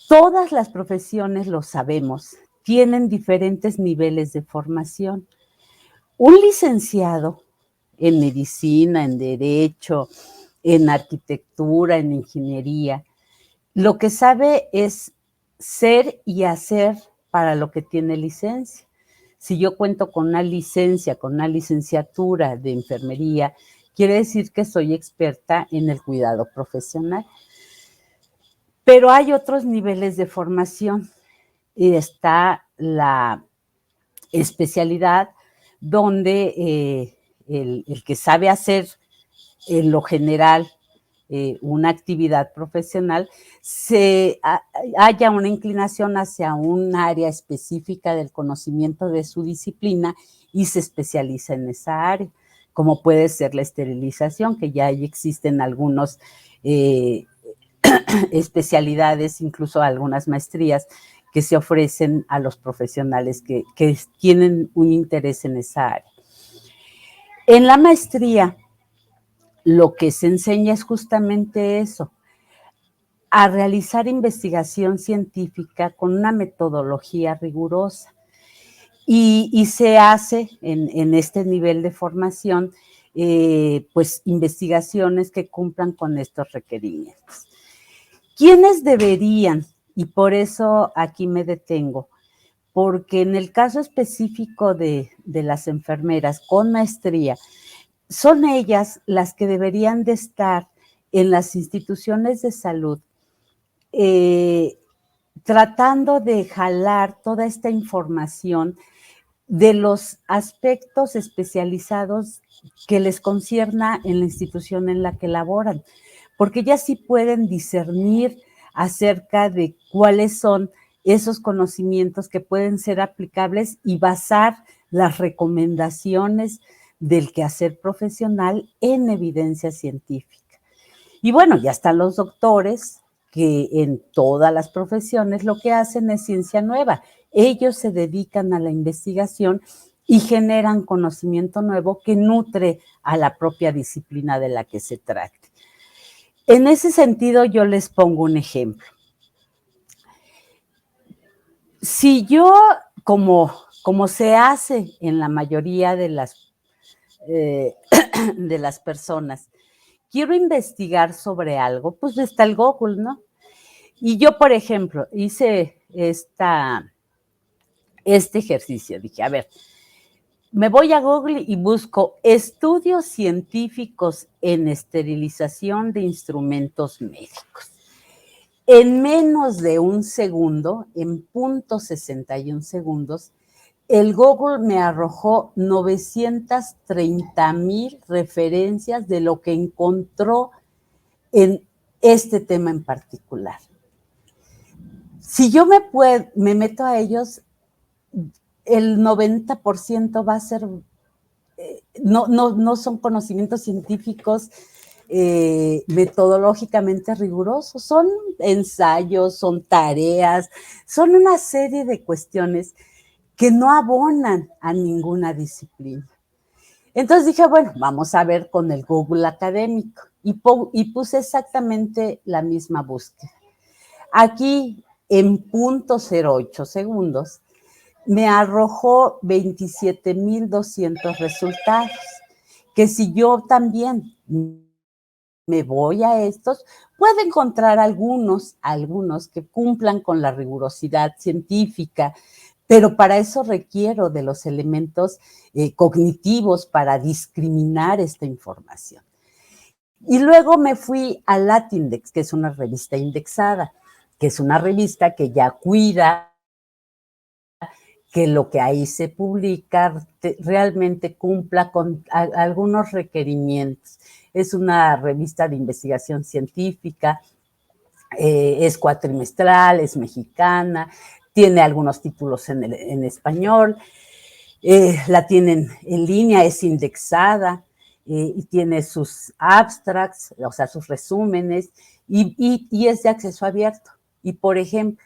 Todas las profesiones, lo sabemos, tienen diferentes niveles de formación. Un licenciado en medicina, en derecho, en arquitectura, en ingeniería, lo que sabe es ser y hacer para lo que tiene licencia. Si yo cuento con una licencia, con una licenciatura de enfermería, quiere decir que soy experta en el cuidado profesional. Pero hay otros niveles de formación y está la especialidad donde el que sabe hacer en lo general una actividad profesional, haya una inclinación hacia un área específica del conocimiento de su disciplina y se especializa en esa área, como puede ser la esterilización, que ya existen algunos especialidades, incluso algunas maestrías que se ofrecen a los profesionales que tienen un interés en esa área. En la maestría, lo que se enseña es justamente eso, a realizar investigación científica con una metodología rigurosa. Y se hace en este nivel de formación, pues investigaciones que cumplan con estos requerimientos. ¿Quiénes deberían? Y por eso aquí me detengo, porque en el caso específico de las enfermeras con maestría, son ellas las que deberían de estar en las instituciones de salud tratando de jalar toda esta información de los aspectos especializados que les concierna en la institución en la que laboran, porque ellas sí pueden discernir acerca de cuáles son esos conocimientos que pueden ser aplicables y basar las recomendaciones del quehacer profesional en evidencia científica. Y bueno, ya están los doctores, que en todas las profesiones lo que hacen es ciencia nueva. Ellos se dedican a la investigación y generan conocimiento nuevo que nutre a la propia disciplina de la que se trate. En ese sentido, yo les pongo un ejemplo. Si yo, como se hace en la mayoría de las personas, quiero investigar sobre algo, pues está el Google, ¿no? Y yo, por ejemplo, hice este ejercicio. Dije, a ver, me voy a Google y busco estudios científicos en esterilización de instrumentos médicos. En menos de un segundo, en 0.61 segundos, el Google me arrojó 930,000 referencias de lo que encontró en este tema en particular. Si yo me meto a ellos, el 90% va a ser, no son conocimientos científicos metodológicamente rigurosos, son ensayos, son tareas, son una serie de cuestiones que no abonan a ninguna disciplina. Entonces dije, bueno, vamos a ver con el Google académico y puse exactamente la misma búsqueda. Aquí, en 0.08 segundos, me arrojó 27,200 resultados, que si yo también me voy a estos, puedo encontrar algunos que cumplan con la rigurosidad científica, pero para eso requiero de los elementos cognitivos para discriminar esta información. Y luego me fui a Latindex, que es una revista indexada, que es una revista que ya cuida que lo que ahí se publica realmente cumpla con algunos requerimientos. Es una revista de investigación científica, es cuatrimestral, es mexicana, tiene algunos títulos en español, la tienen en línea, es indexada y tiene sus abstracts, o sea, sus resúmenes, y es de acceso abierto. Y, por ejemplo,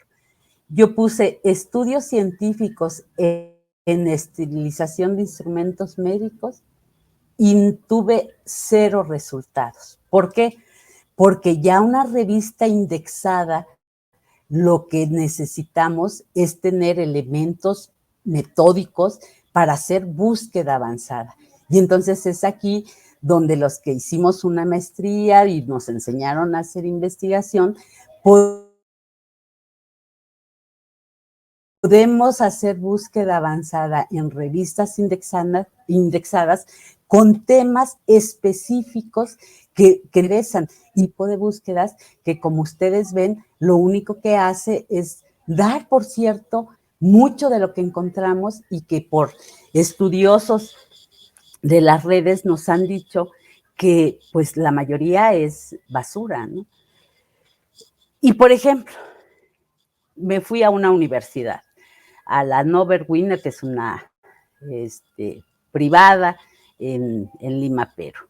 yo puse estudios científicos en esterilización de instrumentos médicos y tuve 0 resultados. ¿Por qué? Porque ya una revista indexada, lo que necesitamos es tener elementos metódicos para hacer búsqueda avanzada. Y entonces es aquí donde los que hicimos una maestría y nos enseñaron a hacer investigación, podemos hacer búsqueda avanzada en revistas indexadas con temas específicos que interesan, tipo de búsquedas que, como ustedes ven, lo único que hace es dar, por cierto, mucho de lo que encontramos y que por estudiosos de las redes nos han dicho que pues la mayoría es basura, ¿no? Y, por ejemplo, me fui a una universidad, a la Noverwinner, que es una privada en Lima, Perú.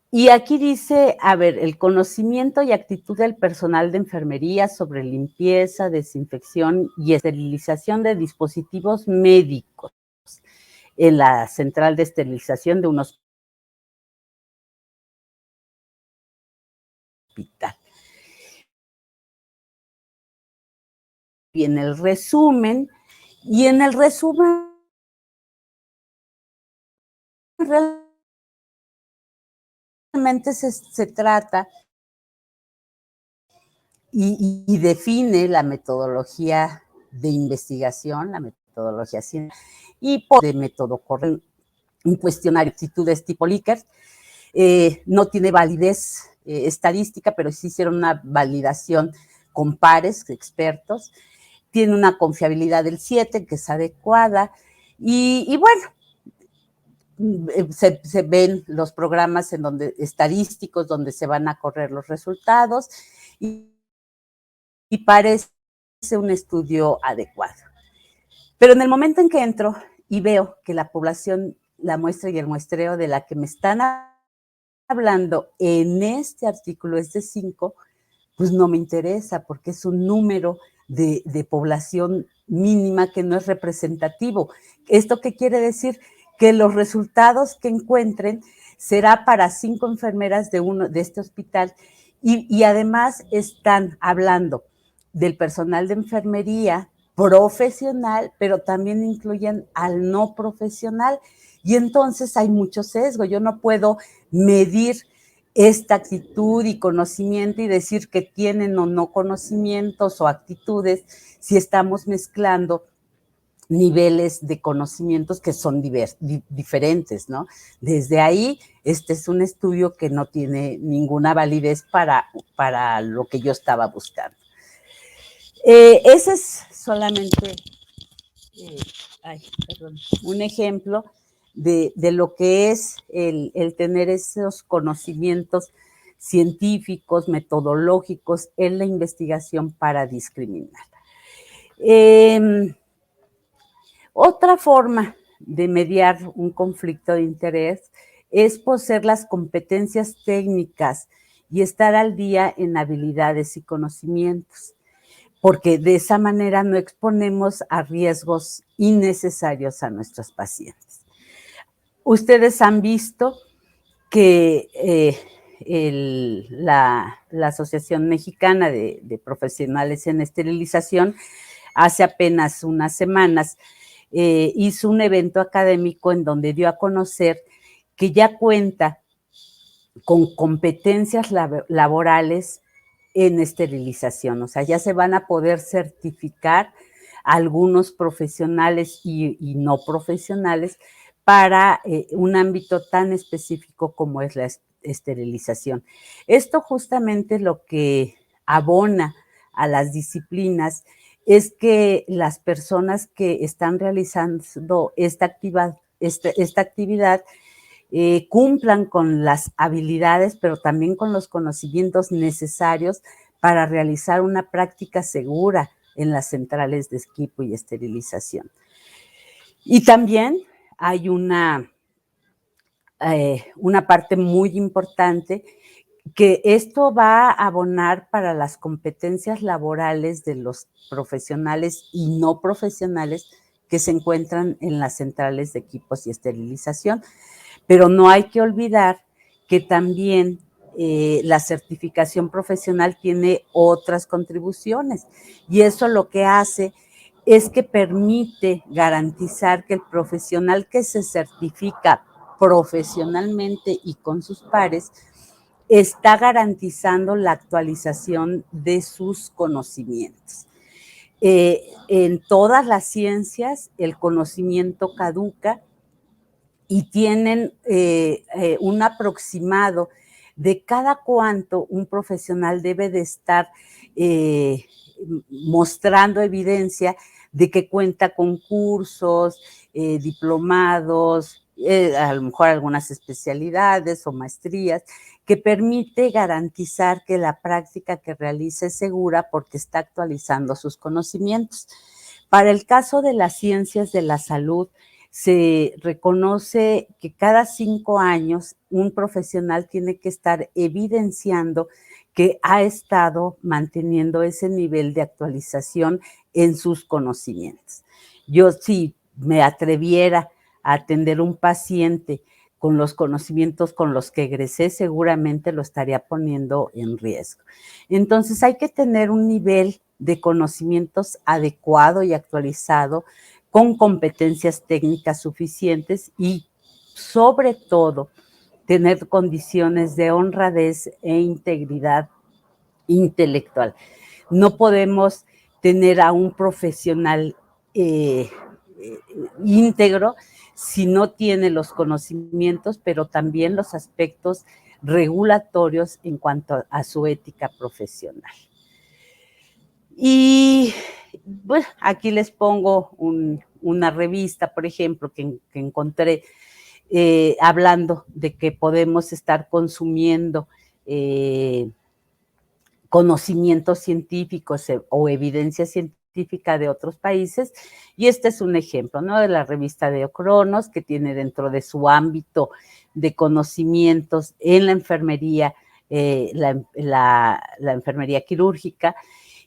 Y aquí dice, a ver, el conocimiento y actitud del personal de enfermería sobre limpieza, desinfección y esterilización de dispositivos médicos en la central de esterilización de un hospital. Y en el resumen realmente se trata y define la metodología de investigación, la metodología científica, y de método correcto, un cuestionario de actitudes tipo Likert. No tiene validez estadística, pero sí hicieron una validación con pares expertos. Tiene una confiabilidad del 7, que es adecuada, y bueno, se ven los programas en donde estadísticos donde se van a correr los resultados y parece un estudio adecuado. Pero en el momento en que entro y veo que la población, la muestra y el muestreo de la que me están hablando en este artículo es de 5, pues no me interesa porque es un número de población mínima que no es representativo. ¿Esto qué quiere decir? Que los resultados que encuentren será para 5 enfermeras de este hospital y además están hablando del personal de enfermería profesional, pero también incluyen al no profesional. Y entonces hay mucho sesgo. Yo no puedo medir esta actitud y conocimiento y decir que tienen o no conocimientos o actitudes si estamos mezclando niveles de conocimientos que son diferentes, ¿no? Desde ahí, este es un estudio que no tiene ninguna validez para lo que yo estaba buscando. Ese es solamente un ejemplo de lo que es el tener esos conocimientos científicos, metodológicos en la investigación para discriminar. Otra forma de mediar un conflicto de interés es poseer las competencias técnicas y estar al día en habilidades y conocimientos, porque de esa manera no exponemos a riesgos innecesarios a nuestros pacientes. Ustedes han visto que la Asociación Mexicana de Profesionales en Esterilización hace apenas unas semanas hizo un evento académico en donde dio a conocer que ya cuenta con competencias laborales en esterilización, o sea, ya se van a poder certificar algunos profesionales y no profesionales para un ámbito tan específico como es la esterilización. Esto justamente lo que abona a las disciplinas es que las personas que están realizando esta actividad cumplan con las habilidades, pero también con los conocimientos necesarios para realizar una práctica segura en las centrales de equipo y esterilización. Y también hay una parte muy importante que esto va a abonar para las competencias laborales de los profesionales y no profesionales que se encuentran en las centrales de equipos y esterilización. Pero no hay que olvidar que también la certificación profesional tiene otras contribuciones y eso lo que hace es que permite garantizar que el profesional que se certifica profesionalmente y con sus pares está garantizando la actualización de sus conocimientos. En todas las ciencias el conocimiento caduca y tienen un aproximado de cada cuánto un profesional debe de estar mostrando evidencia de que cuenta con cursos, diplomados, a lo mejor algunas especialidades o maestrías, que permite garantizar que la práctica que realiza es segura porque está actualizando sus conocimientos. Para el caso de las ciencias de la salud, se reconoce que cada 5 años un profesional tiene que estar evidenciando que ha estado manteniendo ese nivel de actualización en sus conocimientos. Yo si me atreviera a atender un paciente con los conocimientos con los que egresé, seguramente lo estaría poniendo en riesgo. Entonces hay que tener un nivel de conocimientos adecuado y actualizado con competencias técnicas suficientes y, sobre todo, tener condiciones de honradez e integridad intelectual. No podemos tener a un profesional íntegro si no tiene los conocimientos, pero también los aspectos regulatorios en cuanto a su ética profesional. Y bueno, aquí les pongo una revista, por ejemplo, que encontré hablando de que podemos estar consumiendo conocimientos científicos o evidencia científica de otros países, y este es un ejemplo, ¿no? De la revista de Cronos, que tiene dentro de su ámbito de conocimientos en la enfermería, la enfermería quirúrgica,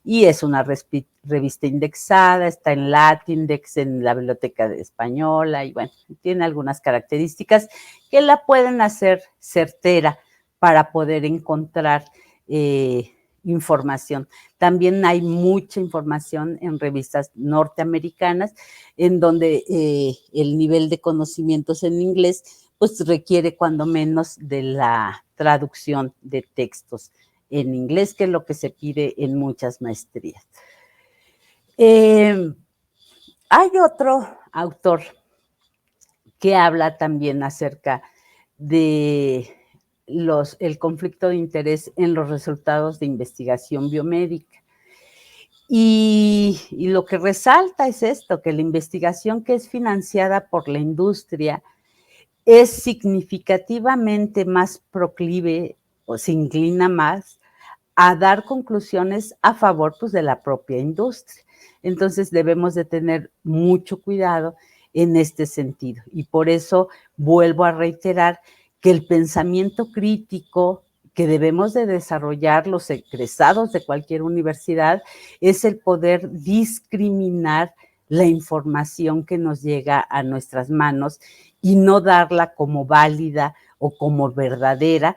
y es una revista indexada, está en Latindex, en la Biblioteca Española, y bueno, tiene algunas características que la pueden hacer certera para poder encontrar información. También hay mucha información en revistas norteamericanas en donde el nivel de conocimientos en inglés pues requiere cuando menos de la traducción de textos en inglés, que es lo que se pide en muchas maestrías. Hay otro autor que habla también acerca de el conflicto de interés en los resultados de investigación biomédica. Y lo que resalta es esto, que la investigación que es financiada por la industria es significativamente más proclive o se inclina más a dar conclusiones a favor pues, de la propia industria. Entonces debemos de tener mucho cuidado en este sentido. Y por eso vuelvo a reiterar que el pensamiento crítico que debemos de desarrollar los egresados de cualquier universidad es el poder discriminar la información que nos llega a nuestras manos y no darla como válida o como verdadera,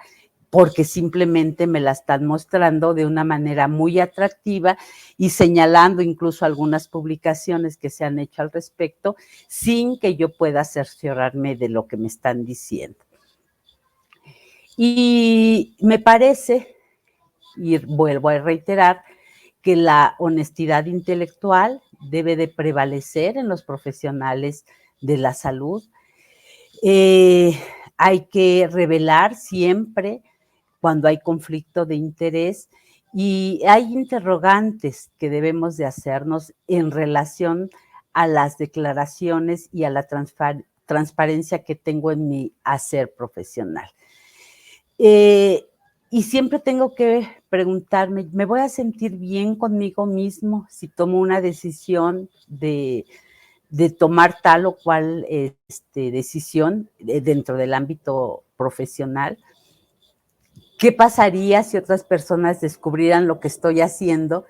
porque simplemente me la están mostrando de una manera muy atractiva y señalando incluso algunas publicaciones que se han hecho al respecto sin que yo pueda cerciorarme de lo que me están diciendo. Y me parece, y vuelvo a reiterar, que la honestidad intelectual debe de prevalecer en los profesionales de la salud. Hay que revelar siempre cuando hay conflicto de interés y hay interrogantes que debemos de hacernos en relación a las declaraciones y a la transparencia que tengo en mi hacer profesional. Y siempre tengo que preguntarme, ¿me voy a sentir bien conmigo mismo si tomo una decisión de tomar tal o cual decisión dentro del ámbito profesional? ¿Qué pasaría si otras personas descubrieran lo que estoy haciendo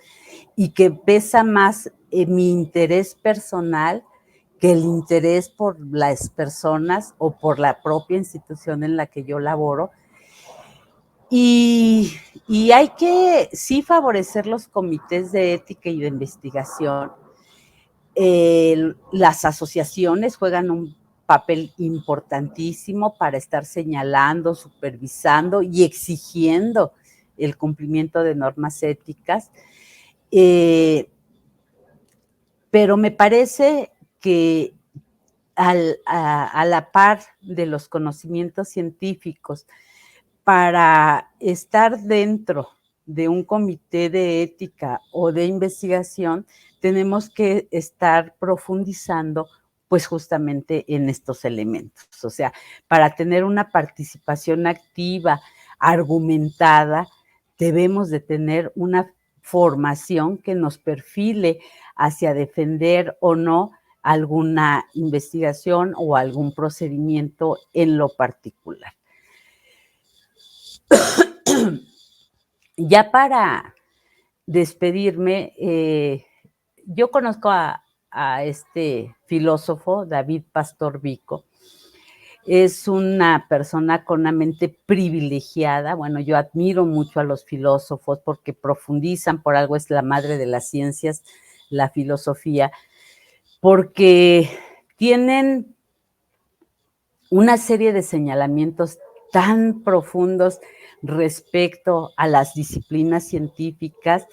y que pesa más mi interés personal que el interés por las personas o por la propia institución en la que yo laboro? Y hay que sí favorecer los comités de ética y de investigación. Las asociaciones juegan un papel importantísimo para estar señalando, supervisando y exigiendo el cumplimiento de normas éticas. Pero me parece que a la par de los conocimientos científicos, para estar dentro de un comité de ética o de investigación, tenemos que estar profundizando pues justamente en estos elementos. O sea, para tener una participación activa, argumentada, debemos de tener una formación que nos perfile hacia defender o no alguna investigación o algún procedimiento en lo particular. Ya para despedirme, yo conozco a este filósofo, David Pastor Vico. Es una persona con una mente privilegiada. Bueno, yo admiro mucho a los filósofos porque profundizan, por algo es la madre de las ciencias, la filosofía, porque tienen una serie de señalamientos tan profundos respecto a las disciplinas científicas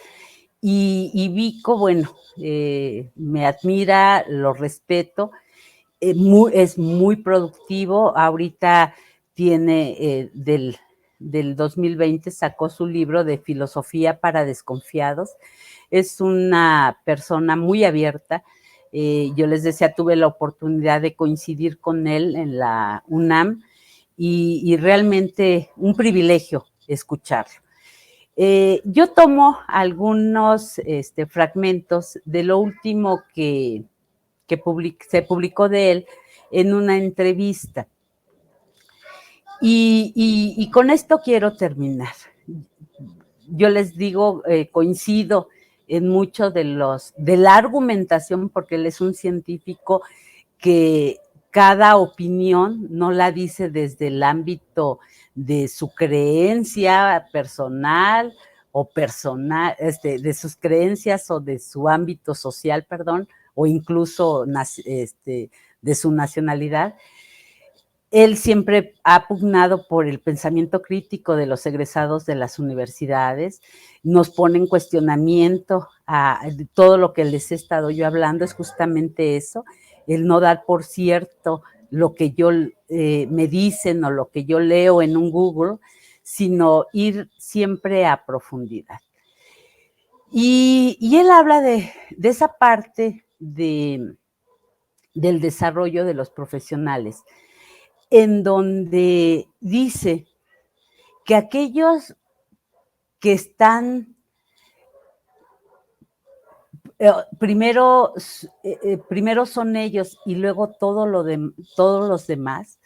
y Vico, bueno, me admira, lo respeto, es muy productivo. Ahorita tiene del 2020 sacó su libro de Filosofía para Desconfiados. Es una persona muy abierta. Yo les decía, tuve la oportunidad de coincidir con él en la UNAM y realmente un privilegio escucharlo. Yo tomo algunos fragmentos de lo último que se publicó de él en una entrevista. Y con esto quiero terminar. Yo les digo, coincido en mucho de la argumentación, porque él es un científico que cada opinión no la dice desde el ámbito de su creencia personal o personal, de sus creencias o de su ámbito social, perdón, o incluso de su nacionalidad. Él siempre ha pugnado por el pensamiento crítico de los egresados de las universidades, nos pone en cuestionamiento a todo lo que les he estado yo hablando, es justamente eso, el no dar por cierto lo que yo me dicen o lo que yo leo en un Google, sino ir siempre a profundidad. Y él habla de esa parte del desarrollo de los profesionales, en donde dice que aquellos que están primero son ellos y luego todos los demás.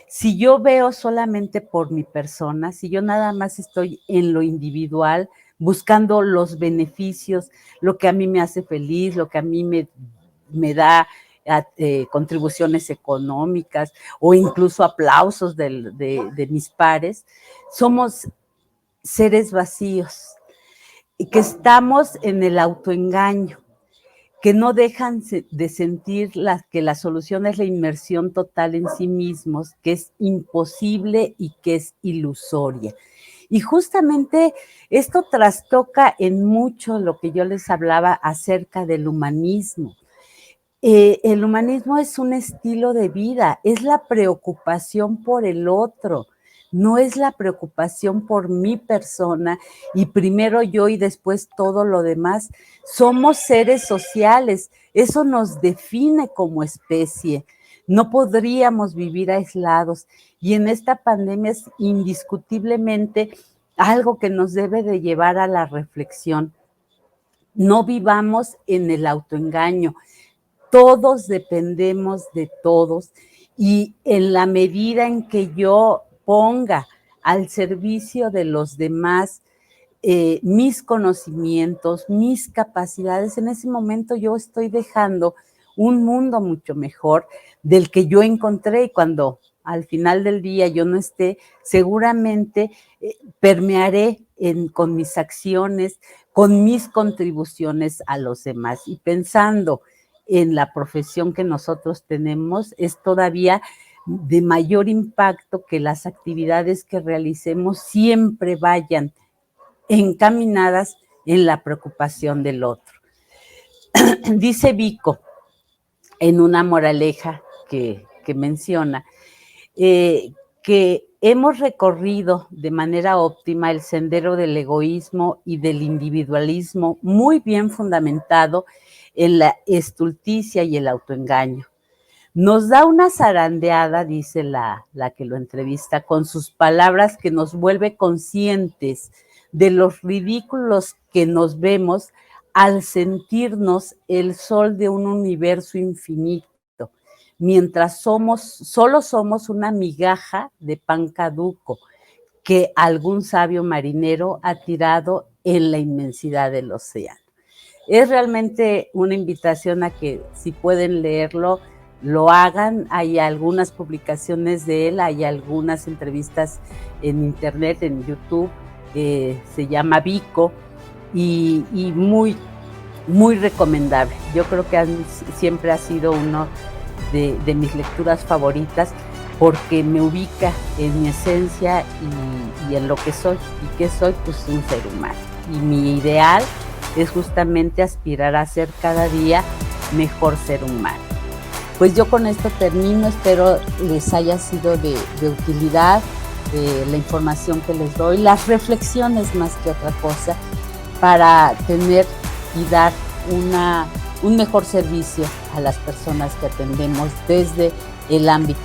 Si yo veo solamente por mi persona, si yo nada más estoy en lo individual, buscando los beneficios, lo que a mí me hace feliz, lo que a mí me da contribuciones económicas o incluso aplausos de mis pares. Somos seres vacíos y que estamos en el autoengaño, que no dejan de sentir que la solución es la inmersión total en sí mismos, que es imposible y que es ilusoria. Y justamente esto trastoca en mucho lo que yo les hablaba acerca del humanismo. El humanismo es un estilo de vida, es la preocupación por el otro, no es la preocupación por mi persona y primero yo y después todo lo demás. Somos seres sociales, eso nos define como especie. No podríamos vivir aislados y en esta pandemia es indiscutiblemente algo que nos debe de llevar a la reflexión. No vivamos en el autoengaño. Todos dependemos de todos y en la medida en que yo ponga al servicio de los demás mis conocimientos, mis capacidades, en ese momento yo estoy dejando un mundo mucho mejor del que yo encontré, y cuando al final del día yo no esté, seguramente permearé con mis acciones, con mis contribuciones a los demás. Y pensando en la profesión que nosotros tenemos, es todavía de mayor impacto que las actividades que realicemos siempre vayan encaminadas en la preocupación del otro. Dice Vico en una moraleja que menciona que hemos recorrido de manera óptima el sendero del egoísmo y del individualismo muy bien fundamentado en la estulticia y el autoengaño. Nos da una zarandeada, dice la que lo entrevista, con sus palabras que nos vuelve conscientes de los ridículos que nos vemos al sentirnos el sol de un universo infinito, mientras solo somos una migaja de pan caduco que algún sabio marinero ha tirado en la inmensidad del océano. Es realmente una invitación a que, si pueden leerlo, lo hagan. Hay algunas publicaciones de él, hay algunas entrevistas en internet, en YouTube, se llama Vico, y muy, muy recomendable. Yo creo que siempre ha sido uno de mis lecturas favoritas, porque me ubica en mi esencia y en lo que soy. ¿Y qué soy? Pues un ser humano. Y mi ideal es justamente aspirar a ser cada día mejor ser humano. Pues yo con esto termino, espero les haya sido de utilidad la información que les doy, las reflexiones más que otra cosa, para tener y dar un mejor servicio a las personas que atendemos desde el ámbito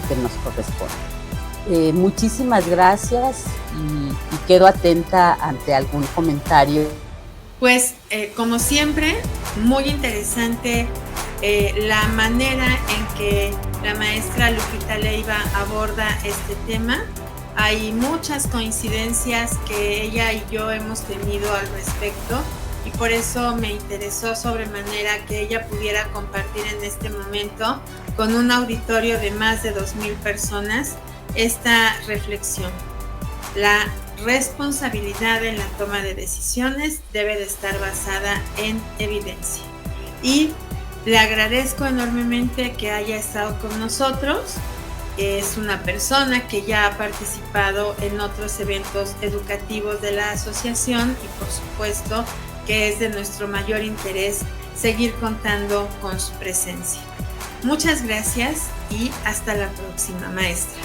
que nos corresponde. Muchísimas gracias y quedo atenta ante algún comentario. Pues como siempre, muy interesante la manera en que la maestra Lupita Leiva aborda este tema. Hay muchas coincidencias que ella y yo hemos tenido al respecto, y por eso me interesó sobremanera que ella pudiera compartir en este momento con un auditorio de más de 2,000 personas esta reflexión. La responsabilidad en la toma de decisiones debe de estar basada en evidencia. Y le agradezco enormemente que haya estado con nosotros. Es una persona que ya ha participado en otros eventos educativos de la asociación y por supuesto que es de nuestro mayor interés seguir contando con su presencia. Muchas gracias y hasta la próxima, maestra.